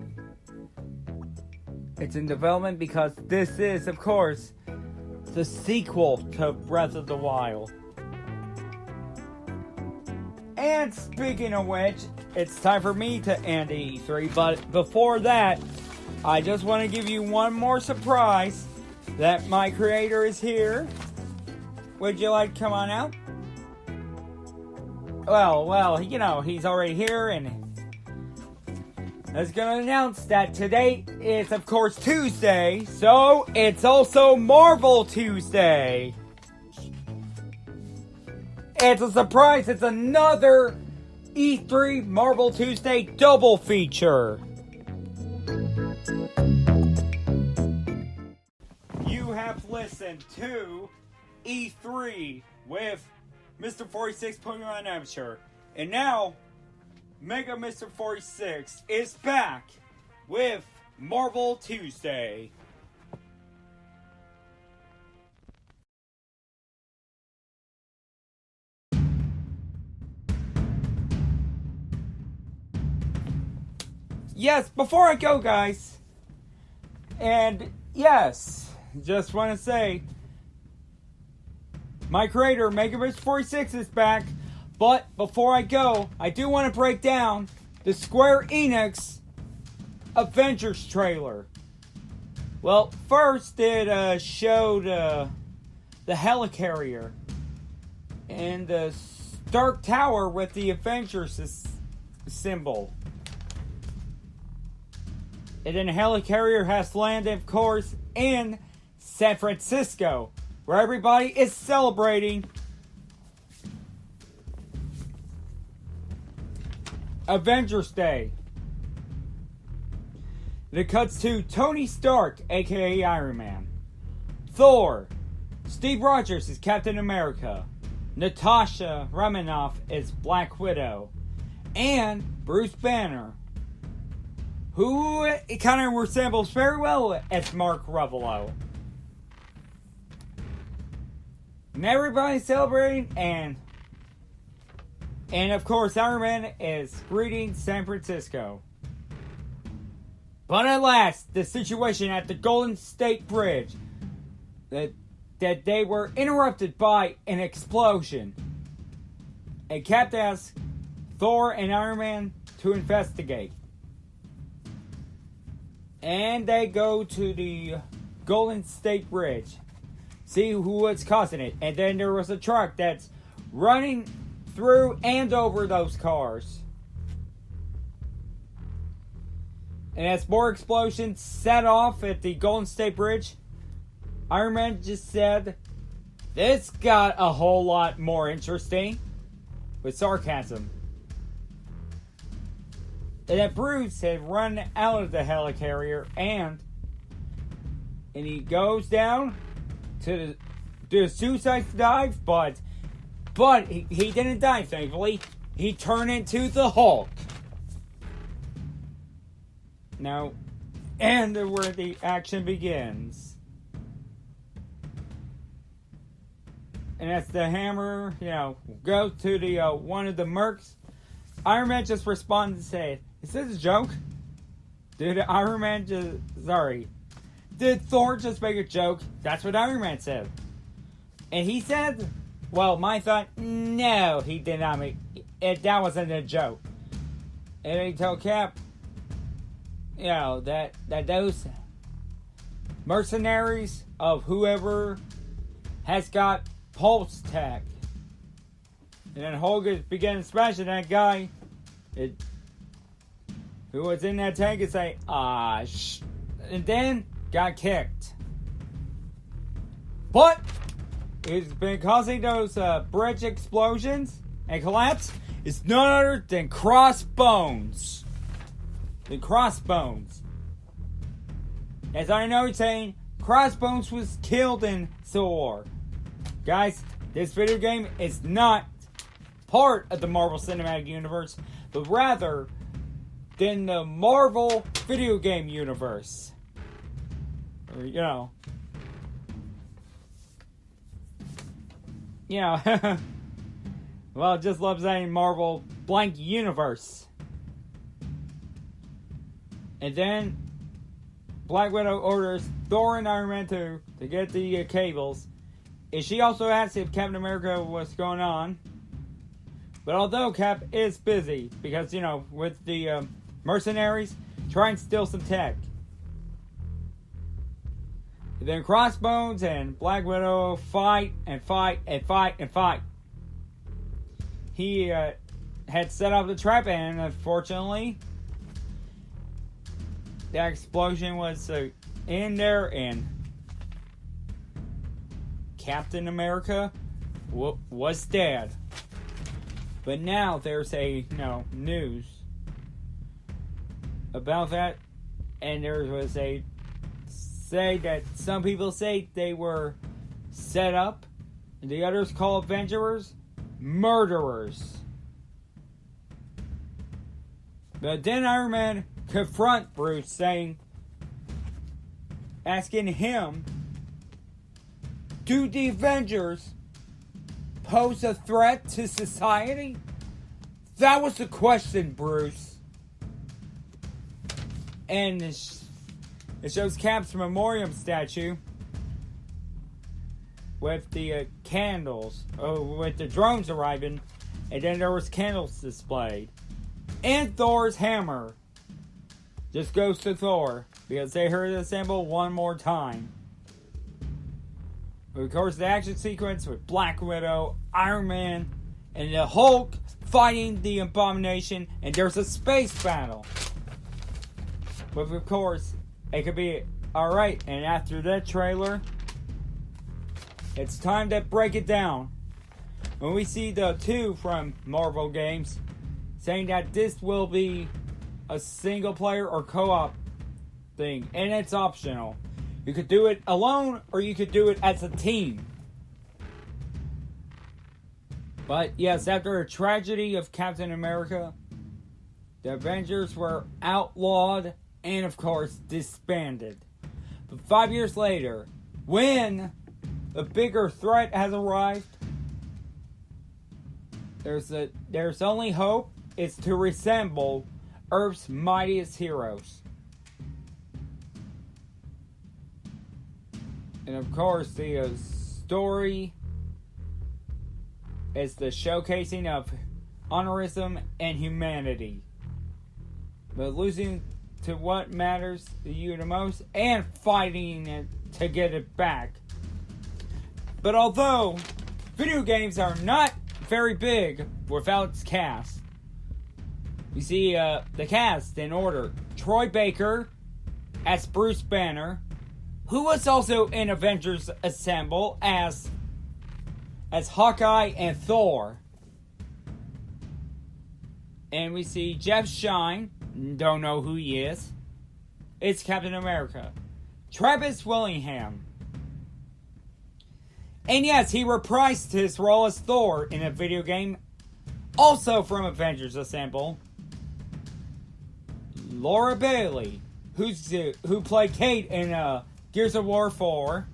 [SPEAKER 1] it's in development because this is, of course, the sequel to Breath of the Wild. And speaking of which, it's time for me to end the E3, but before that, I just want to give you one more surprise that my creator is here. Would you like to come on out? Well, he's already here, and I was going to announce that today is, of course, Tuesday, so it's also Marvel Tuesday. It's a surprise. It's another E3 Marvel Tuesday double feature. You have listened to E3 with Mr46PkmnAm Amateur. And now, MegaMr46 is back with Marvel Tuesday. Yes, before I go, guys, and yes, just want to say, my creator, MegaMr46, is back. But before I go, I do want to break down the Square Enix Avengers trailer. Well, first it showed the helicarrier and the Stark Tower with the Avengers symbol. And then the helicarrier has landed, of course, in San Francisco, where everybody is celebrating Avengers Day. And it cuts to Tony Stark, aka Iron Man, Thor, Steve Rogers is Captain America, Natasha Romanoff is Black Widow, and Bruce Banner, who kind of resembles very well as Mark Ruffalo. And everybody's celebrating, and of course, Iron Man is greeting San Francisco. But at last, the situation at the Golden State Bridge, that they were interrupted by an explosion. And Cap asks Thor and Iron Man to investigate. And they go to the Golden State Bridge, see what's causing it. And then there was a truck that's running through and over those cars. And as more explosions set off at the Golden State Bridge, Iron Man just said, this got a whole lot more interesting with sarcasm. That Bruce had run out of the helicarrier and he goes down to do a suicide dive, but he didn't die, thankfully. He turned into the Hulk. Now, and where the action begins. And as the hammer, goes to the one of the mercs, Iron Man just responded and said, "Is this a joke? Did Thor just make a joke?" That's what Iron Man said. And he said, well, my thought, no, he did not make it. That wasn't a joke. And he told Cap, that those mercenaries of whoever has got pulse tech. And then Hulk began smashing that guy who was in that tank and say, and then got kicked. But it's been causing those bridge explosions and collapse is none other than Crossbones. As I know, you're saying Crossbones was killed in Civil War. Guys, this video game is not part of the Marvel Cinematic Universe, but rather than the Marvel video game universe. Well, just love saying Marvel blank universe. And then Black Widow orders Thor and Iron Man to get the cables. And she also asked if Captain America was going on. But although Cap is busy, because, with the mercenaries, trying to steal some tech. And then Crossbones and Black Widow fight. He had set up the trap, and unfortunately, the explosion was in there, and Captain America was dead. But now there's news about that, and there was say that some people say they were set up, and the others call Avengers murderers. But then Iron Man confront Bruce, asking him, do the Avengers pose a threat to society? That was the question, Bruce. And it shows Cap's memoriam statue with the candles, with the drones arriving, and then there was candles displayed. And Thor's hammer just goes to Thor, because they heard the symbol one more time. Of course, the action sequence with Black Widow, Iron Man, and the Hulk fighting the Abomination, and there's a space battle. But of course, it could be alright, and after that trailer, it's time to break it down. When we see the two from Marvel games saying that this will be a single player or co-op thing, and it's optional. You could do it alone, or you could do it as a team. But yes, after a tragedy of Captain America, the Avengers were outlawed and, of course, disbanded. But 5 years later, when a bigger threat has arrived, there's only hope is to resemble Earth's mightiest heroes. And of course, the story is the showcasing of honorism and humanity. But losing to what matters to you the most and fighting it to get it back. But although video games are not very big without its cast, we see the cast in order. Troy Baker as Bruce Banner, who was also in Avengers Assemble as as Hawkeye and Thor. And we see Jeff Shine, don't know who he is. It's Captain America. Travis Willingham. And yes, he reprised his role as Thor in a video game, also from Avengers Assemble. Laura Bailey, who played Kate in Gears of War 4,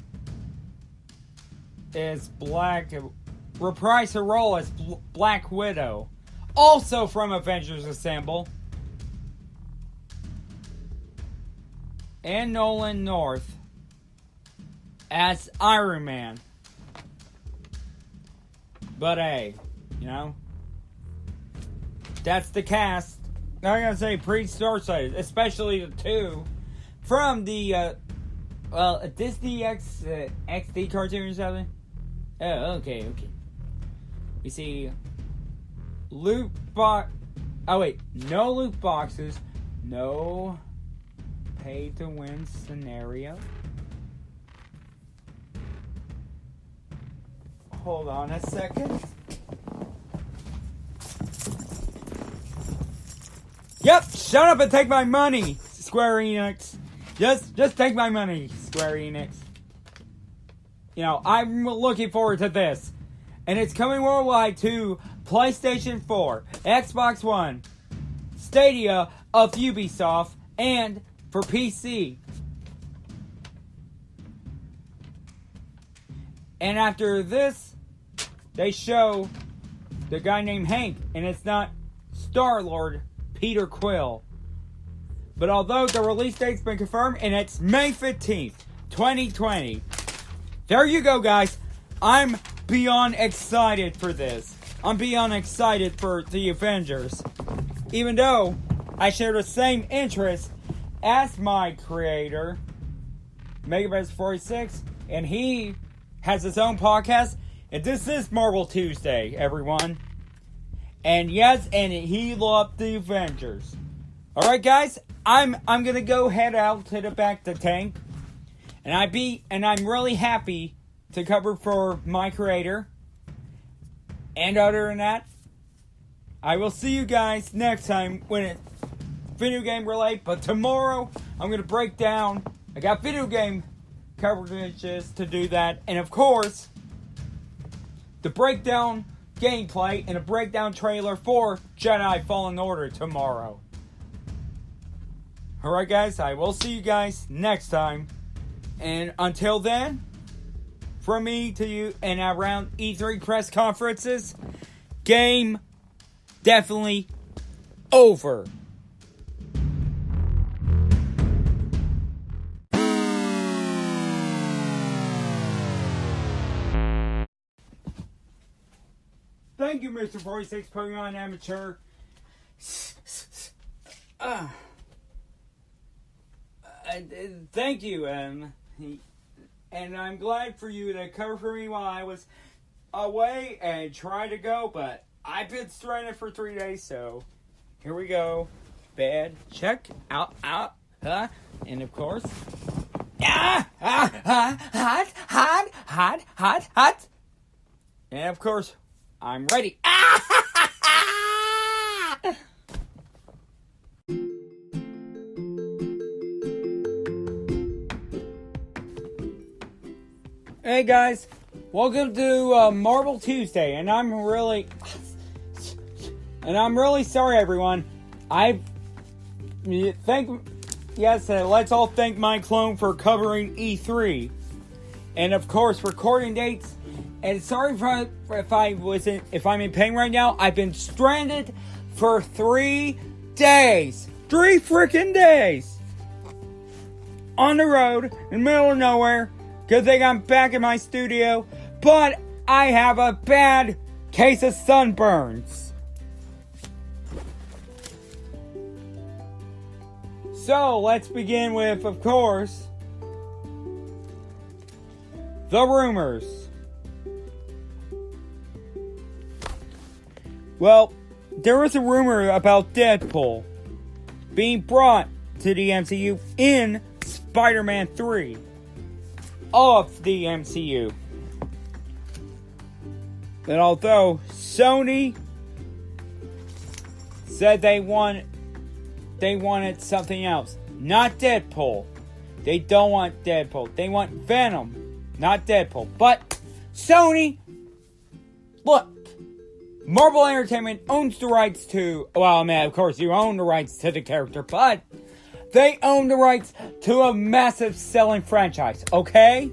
[SPEAKER 1] is reprised her role as Black Widow, also from Avengers Assemble. And Nolan North as Iron Man. But hey, you know, that's the cast. I'm gonna say pre-Star Side, especially the two from the Disney XD cartoon or something. Oh, okay. We see no loot boxes, no pay to win scenario. Hold on a second. Yep, shut up and take my money, Square Enix. Just take my money, Square Enix. You know, I'm looking forward to this. And it's coming worldwide to PlayStation 4, Xbox One, Stadia of Ubisoft, and for PC. And after this, they show the guy named Hank, and it's not Star-Lord Peter Quill. But although the release date's been confirmed, and it's May 15th, 2020. There you go, guys. I'm beyond excited for this. I'm beyond excited for the Avengers. Even though I share the same interest as my creator, MegaMr46, and he has his own podcast. And this is Marvel Tuesday, everyone. And yes, and he loved the Avengers. Alright, guys, I'm gonna go head out to the back to tank. And I'm really happy to cover for my creator. And other than that, I will see you guys next time when it's video game related. But tomorrow, I'm gonna break down. I got video game coverages to do that. And of course, the breakdown gameplay and a breakdown trailer for Jedi Fallen Order tomorrow. Alright, guys, I will see you guys next time. And until then, from me to you and around E3 press conferences, game definitely over. Thank you, Mr46PkmnAm Amateur. Thank you, and I'm glad for you to cover for me while I was away and try to go, but I've been stranded for 3 days, so here we go. Bad check out, and of course, hot, and of course, I'm ready. Hey guys, welcome to Marvel Tuesday, and I'm really sorry, everyone. Let's all thank my clone for covering E3, and of course, recording dates. And sorry if I'm in pain right now. I've been stranded for 3 days. 3 freaking days. On the road, in the middle of nowhere. Good thing I'm back in my studio. But I have a bad case of sunburns. So, let's begin with, of course, the rumors. Well, there was a rumor about Deadpool being brought to the MCU in Spider-Man 3 of the MCU. And although Sony said they wanted something else, not Deadpool. They don't want Deadpool. They want Venom, not Deadpool. But Sony, look, Marvel Entertainment owns the rights to, well, I mean, of course you own the rights to the character, but they own the rights to a massive selling franchise, okay?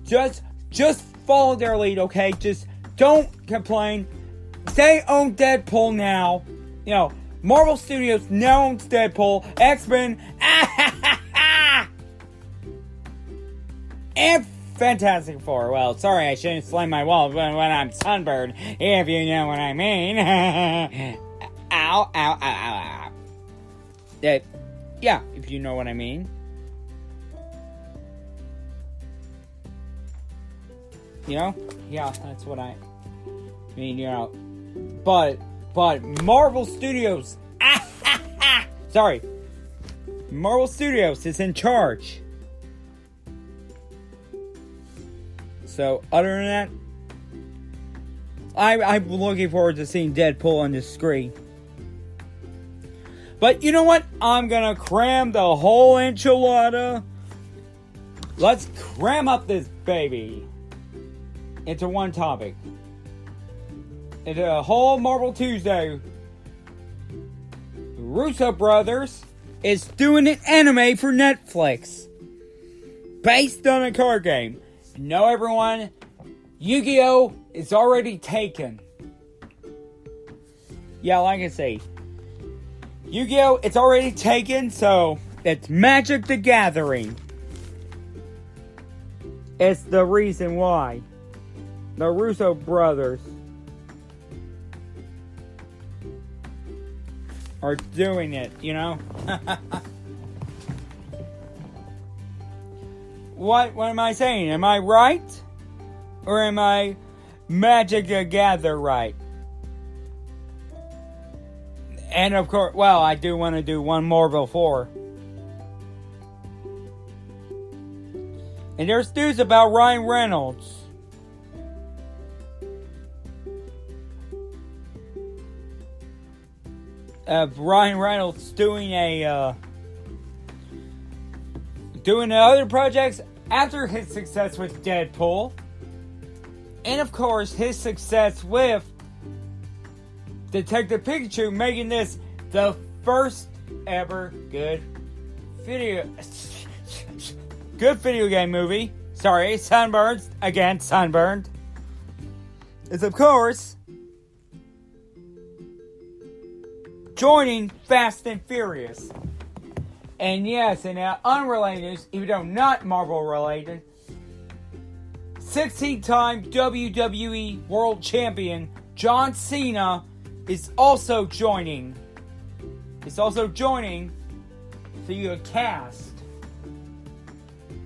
[SPEAKER 1] Just follow their lead, okay? Just don't complain. They own Deadpool now. You know, Marvel Studios now owns Deadpool, X-Men, and Fantastic Four. Well, sorry, I shouldn't slam my wall when I'm sunburned, if you know what I mean. Ow, ow, ow, ow, ow. Yeah, if you know what I mean. You know? Yeah, that's what I mean, you know. But Marvel Studios, sorry, Marvel Studios is in charge. So, other than that, I'm looking forward to seeing Deadpool on the screen. But you know what? I'm gonna cram the whole enchilada. Let's cram up this baby into one topic. Into a whole Marvel Tuesday. Russo Brothers is doing an anime for Netflix based on a card game. Know everyone, Yu-Gi-Oh! Is already taken. Yeah, like I say, Yu-Gi-Oh! It's already taken, so it's Magic the Gathering. It's the reason why the Russo brothers are doing it, you know? What am I saying? Am I right? Or am I Magic the Gather right? And of course, well, I do want to do one more before. And there's news about Ryan Reynolds. Ryan Reynolds doing other projects after his success with Deadpool. And of course, his success with Detective Pikachu, making this the first ever good video game movie. Sorry, sunburned. Again, sunburned. Is of course joining Fast and Furious. And yes, in unrelated news, even though not Marvel related, 16-time WWE World Champion John Cena is also joining. The cast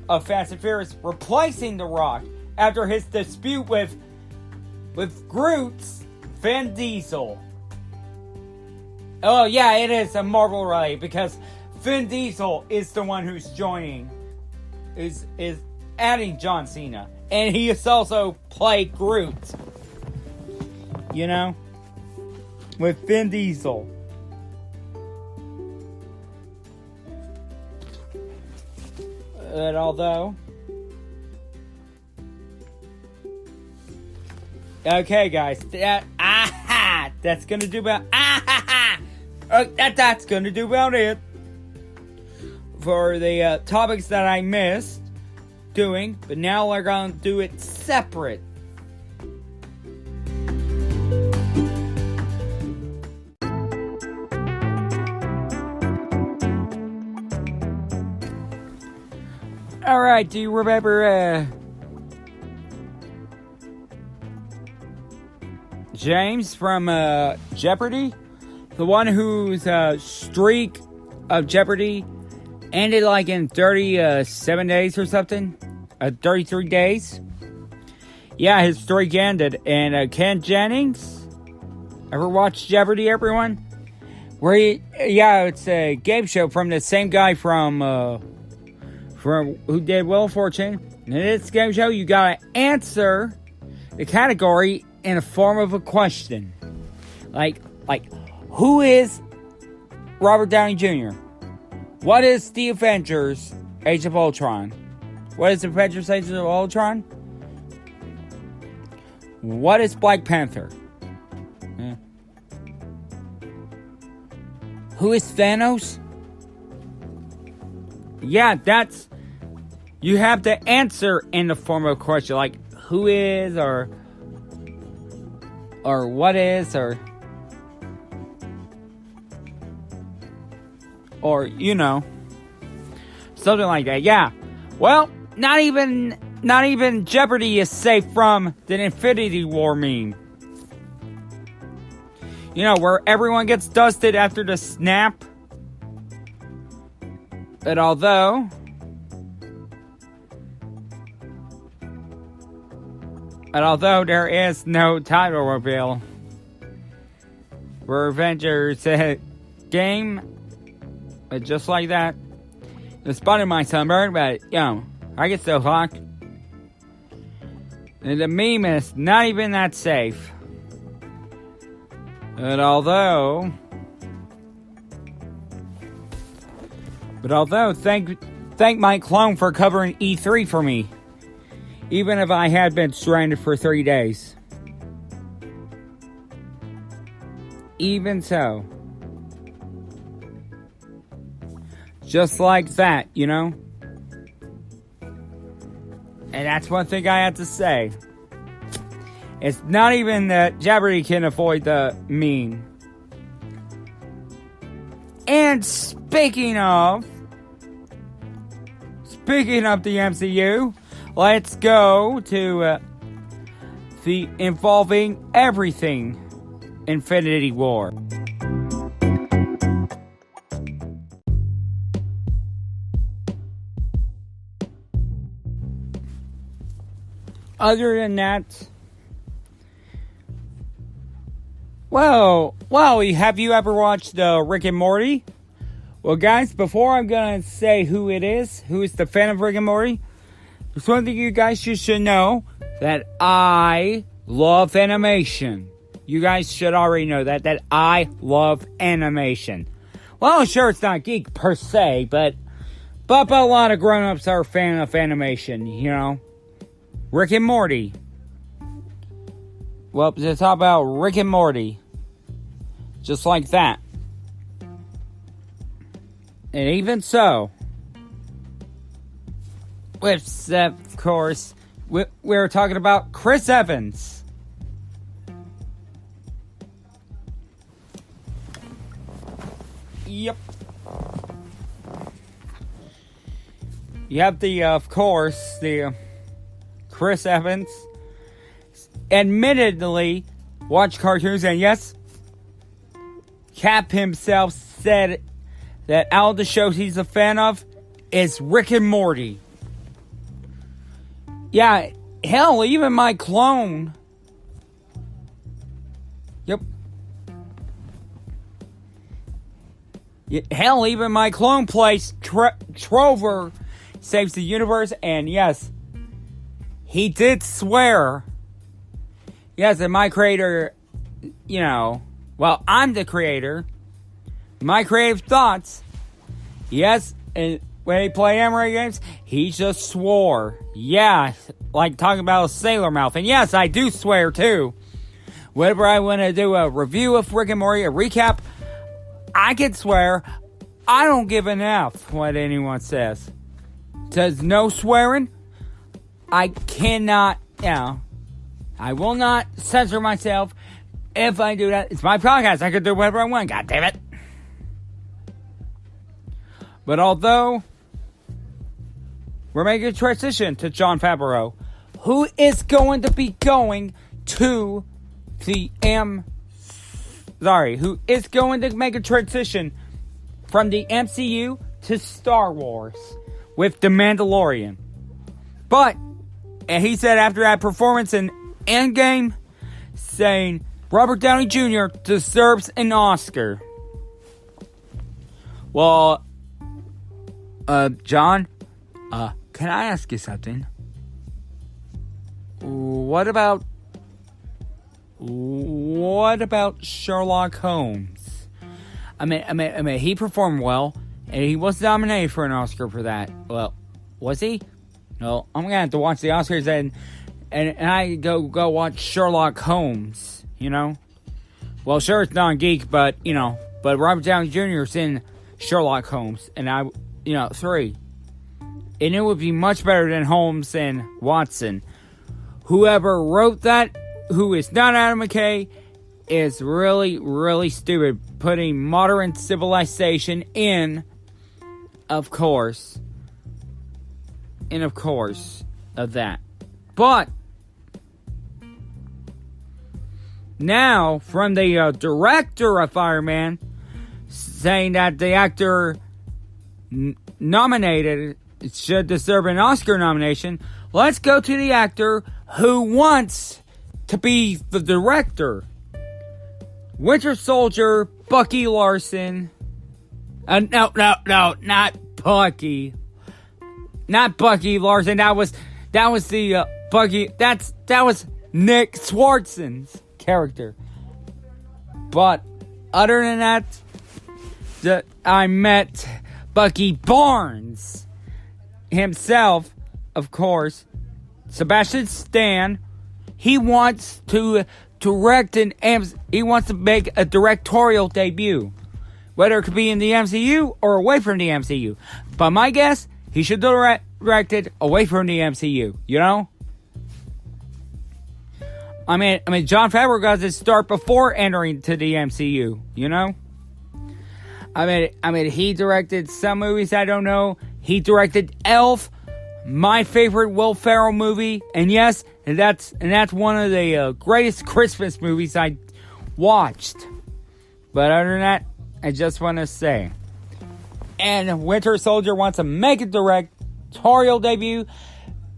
[SPEAKER 1] of Fast and Furious, replacing The Rock after his dispute with Groot's Vin Diesel. Oh yeah, it is a Marvel related because Vin Diesel is the one who's joining, is adding John Cena, and he has also played Groot. You know, with Vin Diesel. But although, okay, guys, that's gonna do about that's gonna do about it for the topics that I missed doing. But now we're gonna do it separate. Alright, do you remember James from Jeopardy? The one whose streak of Jeopardy ended like in 37 days or something? 33 days? Yeah, his streak ended. And Ken Jennings? Ever watched Jeopardy, everyone? Where it's a game show from the same guy from who did Wheel of Fortune. And in this game show, you gotta answer the category in the form of a question. Like, who is Robert Downey Jr.? What is the Avengers Age of Ultron? What is the Avengers Age of Ultron? What is Black Panther? Who is Thanos? Yeah, that's... You have to answer in the form of a question, like, who is, or what is, or, you know, something like that. Yeah. Well, not even Jeopardy is safe from the Infinity War meme. You know, where everyone gets dusted after the snap. But although there is no title reveal for Avengers game, but just like that, it spotted my sunburn, but, you know, I get so hot. And the meme is not even that safe. But although, thank my clone for covering E3 for me. Even if I had been stranded for 3 days. Even so. Just like that, you know? And that's one thing I have to say. It's not even that Jeopardy can avoid the meme. And speaking of the MCU, let's go to the involving everything Infinity War. Other than that, well, have you ever watched Rick and Morty? Well, guys, before I'm gonna say who is the fan of Rick and Morty, there's one thing you guys should know, that I love animation. You guys should already know that I love animation. Well, sure, it's not geek per se, but a lot of grown-ups are a fan of animation, you know? Rick and Morty. Well, to talk about Rick and Morty. Just like that. And even so, with, of course, we're talking about Chris Evans. Yep. You have of course, Chris Evans admittedly watched cartoons, and yes, Cap himself said that out of the shows he's a fan of is Rick and Morty. Yeah, hell, even my clone. Yep. Hell, even my clone plays Trover Saves the Universe, and yes, he did swear. Yes, and my creator, you know, well, I'm the creator. My creative thoughts. Yes, and when he play Emery games, he just swore. Yeah, like talking about a sailor mouth. And yes, I do swear too. Whenever I want to do a review of Rick and Morty, a recap, I can swear. I don't give an F what anyone says. Says no swearing. I cannot, you know, I will not censor myself if I do that. It's my podcast. I can do whatever I want. God damn it. But although we're making a transition to Jon Favreau, who is going to be going to who is going to make a transition from the MCU to Star Wars with The Mandalorian. But, and he said after that performance in Endgame, saying Robert Downey Jr. deserves an Oscar. Well, John, can I ask you something? What about what about Sherlock Holmes? I mean, he performed well, and he was nominated for an Oscar for that. Well, was he? No, I'm gonna have to watch the Oscars and I go watch Sherlock Holmes. You know, well, sure, it's not a geek, but but Robert Downey Jr. is in Sherlock Holmes, and 3, and it would be much better than Holmes and Watson. Whoever wrote that, who is not Adam McKay, is really, really stupid, putting modern civilization in, of course, of that. But now, from the director of Fireman, saying that the actor nominated should deserve an Oscar nomination, let's go to the actor who wants to be the director. Winter Soldier, Bucky Larson. No, not Bucky. Not Bucky Larson. That was the Bucky. That was Nick Swartzen's character. But other than that, I met Bucky Barnes himself, of course. Sebastian Stan. He wants to direct he wants to make a directorial debut, whether it could be in the MCU or away from the MCU. But my guess, he should direct it away from the MCU. You know. I mean, Jon Favreau got his start before entering to the MCU. You know. I mean, he directed some movies I don't know. He directed Elf, my favorite Will Ferrell movie, and yes, that's one of the greatest Christmas movies I watched. But other than that, I just want to say, and Winter Soldier wants to make a directorial debut.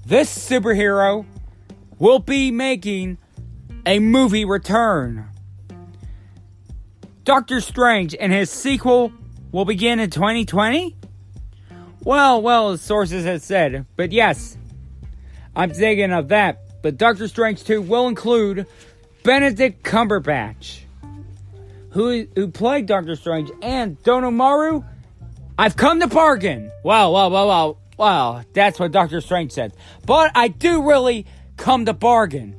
[SPEAKER 1] This superhero will be making a movie return. Doctor Strange and his sequel will begin in 2020? Well, sources have said, but yes, I'm thinking of that. But Doctor Strange 2 will include Benedict Cumberbatch, who played Doctor Strange, and Donomaru. I've come to bargain. Wow, that's what Doctor Strange said. But I do really come to bargain.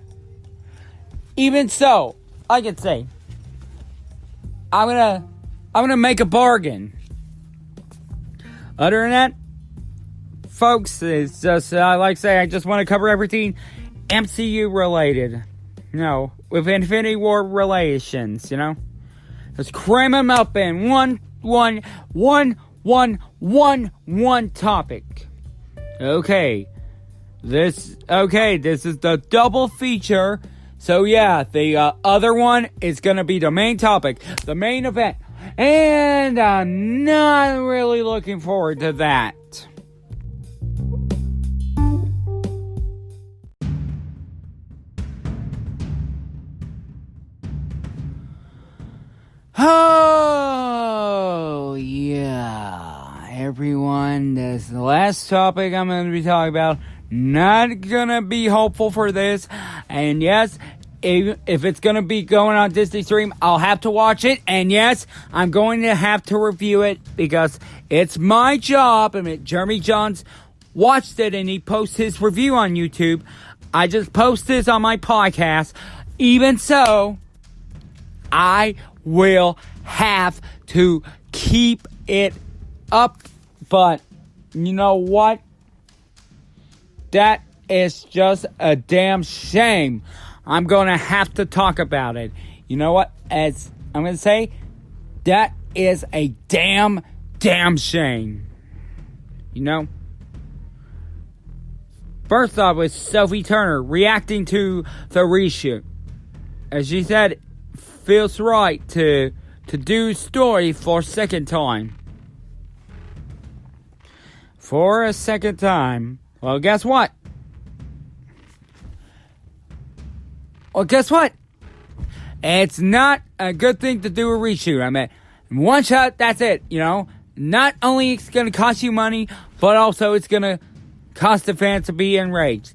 [SPEAKER 1] Even so, I could say, I'm gonna make a bargain. Other than that, folks, it's just, like I say, I just want to cover everything MCU related. With Infinity War relations, Let's cram them up in one topic. Okay. This is the double feature. So yeah, the other one is gonna be the main topic, the main event. And I'm not really looking forward to that. Oh, yeah. Everyone, this is the last topic I'm going to be talking about. Not going to be hopeful for this. And yes, if it's going to be going on Disney Stream, I'll have to watch it. And yes, I'm going to have to review it because it's my job. Jeremy Johns watched it and he posts his review on YouTube. I just post this on my podcast. Even so, I will have to keep it up. But you know what? That is just a damn shame. I'm going to have to talk about it. You know what? As I'm going to say, that is a damn shame. First off was Sophie Turner reacting to the reshoot. As she said, feels right to do story for a second time. For a second time. Well, guess what? It's not a good thing to do a reshoot. One shot, that's it, Not only it's going to cost you money, but also it's going to cost the fans to be enraged.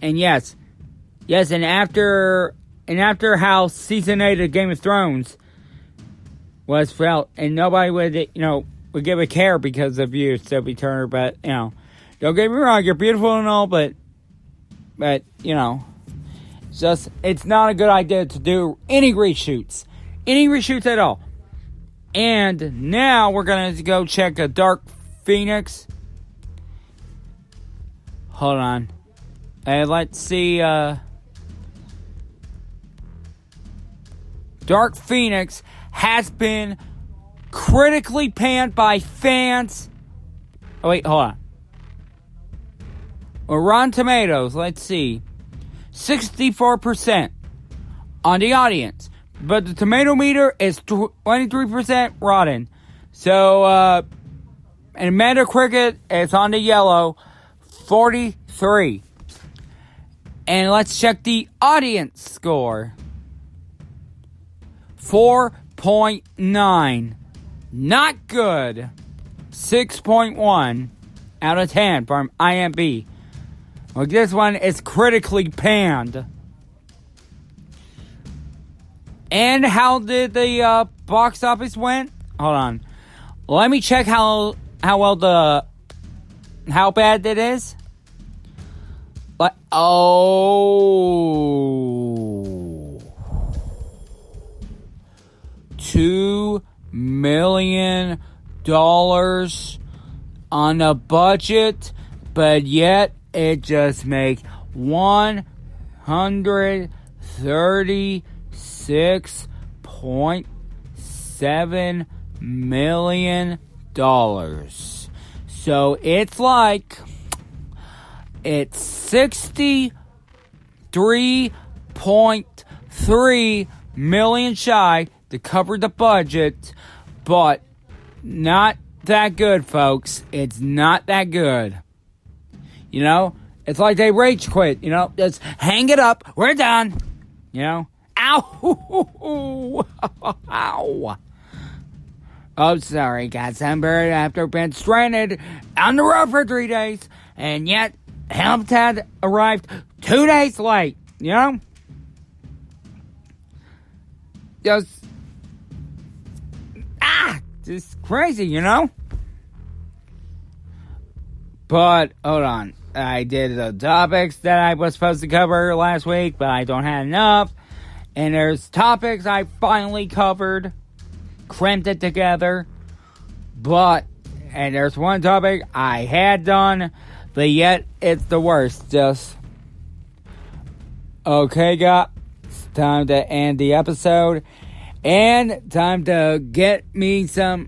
[SPEAKER 1] And yes, and after and after how season 8 of Game of Thrones was felt, and nobody would give a care because of you, Sophie Turner, but, don't get me wrong, you're beautiful and all, but, it's not a good idea to do any reshoots at all. And now we're going to go check a Dark Phoenix. Hold on. And let's see, Dark Phoenix has been critically panned by fans. Oh, wait, hold on. Rotten Tomatoes, let's see. 64% on the audience. But the tomato meter is 23% rotten. So, and Metacritic is on the yellow, 43. And let's check the audience score. 4.9. Not good. 6.1 out of 10 from IMDb. Well, this one is critically panned. And how did the box office went? Hold on. Let me check how bad it is. $2 million on a budget, but yet it just makes $136.7 million. So it's like it's 63.3 million shy to cover the budget, but not that good, folks. It's not that good. It's like they rage quit, just hang it up, we're done, ow, ow. Oh, sorry, got sunburned after being stranded on the road for 3 days, and yet help had arrived 2 days late, just crazy, But, hold on. I did the topics that I was supposed to cover last week, but I don't have enough. And there's topics I finally covered, cramped it together. And there's one topic I had done, but yet it's the worst. Okay, guys, it's time to end the episode. And time to get me some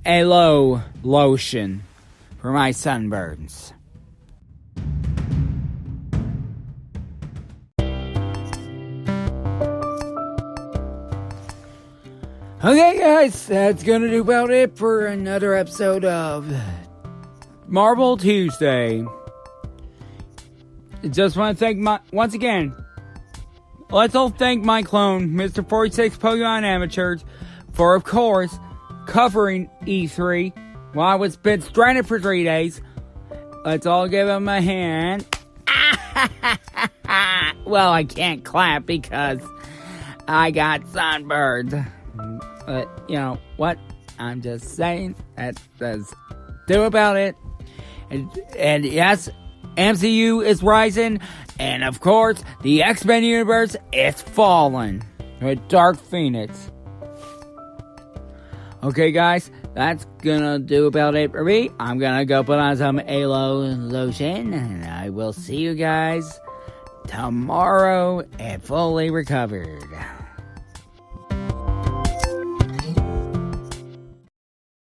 [SPEAKER 1] aloe lotion for my sunburns. Okay, guys, that's gonna do about it for another episode of Marvel Tuesday. Just want to thank once again, let's all thank my clone, Mr46PkmnAm and MegaMr46, for, of course, covering E3 while I was been stranded for 3 days. Let's all give him a hand. Well, I can't clap because I got sunburned. But, what? I'm just saying, that's do about it. And yes, MCU is rising, and of course, the X-Men universe is falling with Dark Phoenix. Okay, guys, that's gonna do about it for me. I'm gonna go put on some aloe lotion, and I will see you guys tomorrow and fully recovered.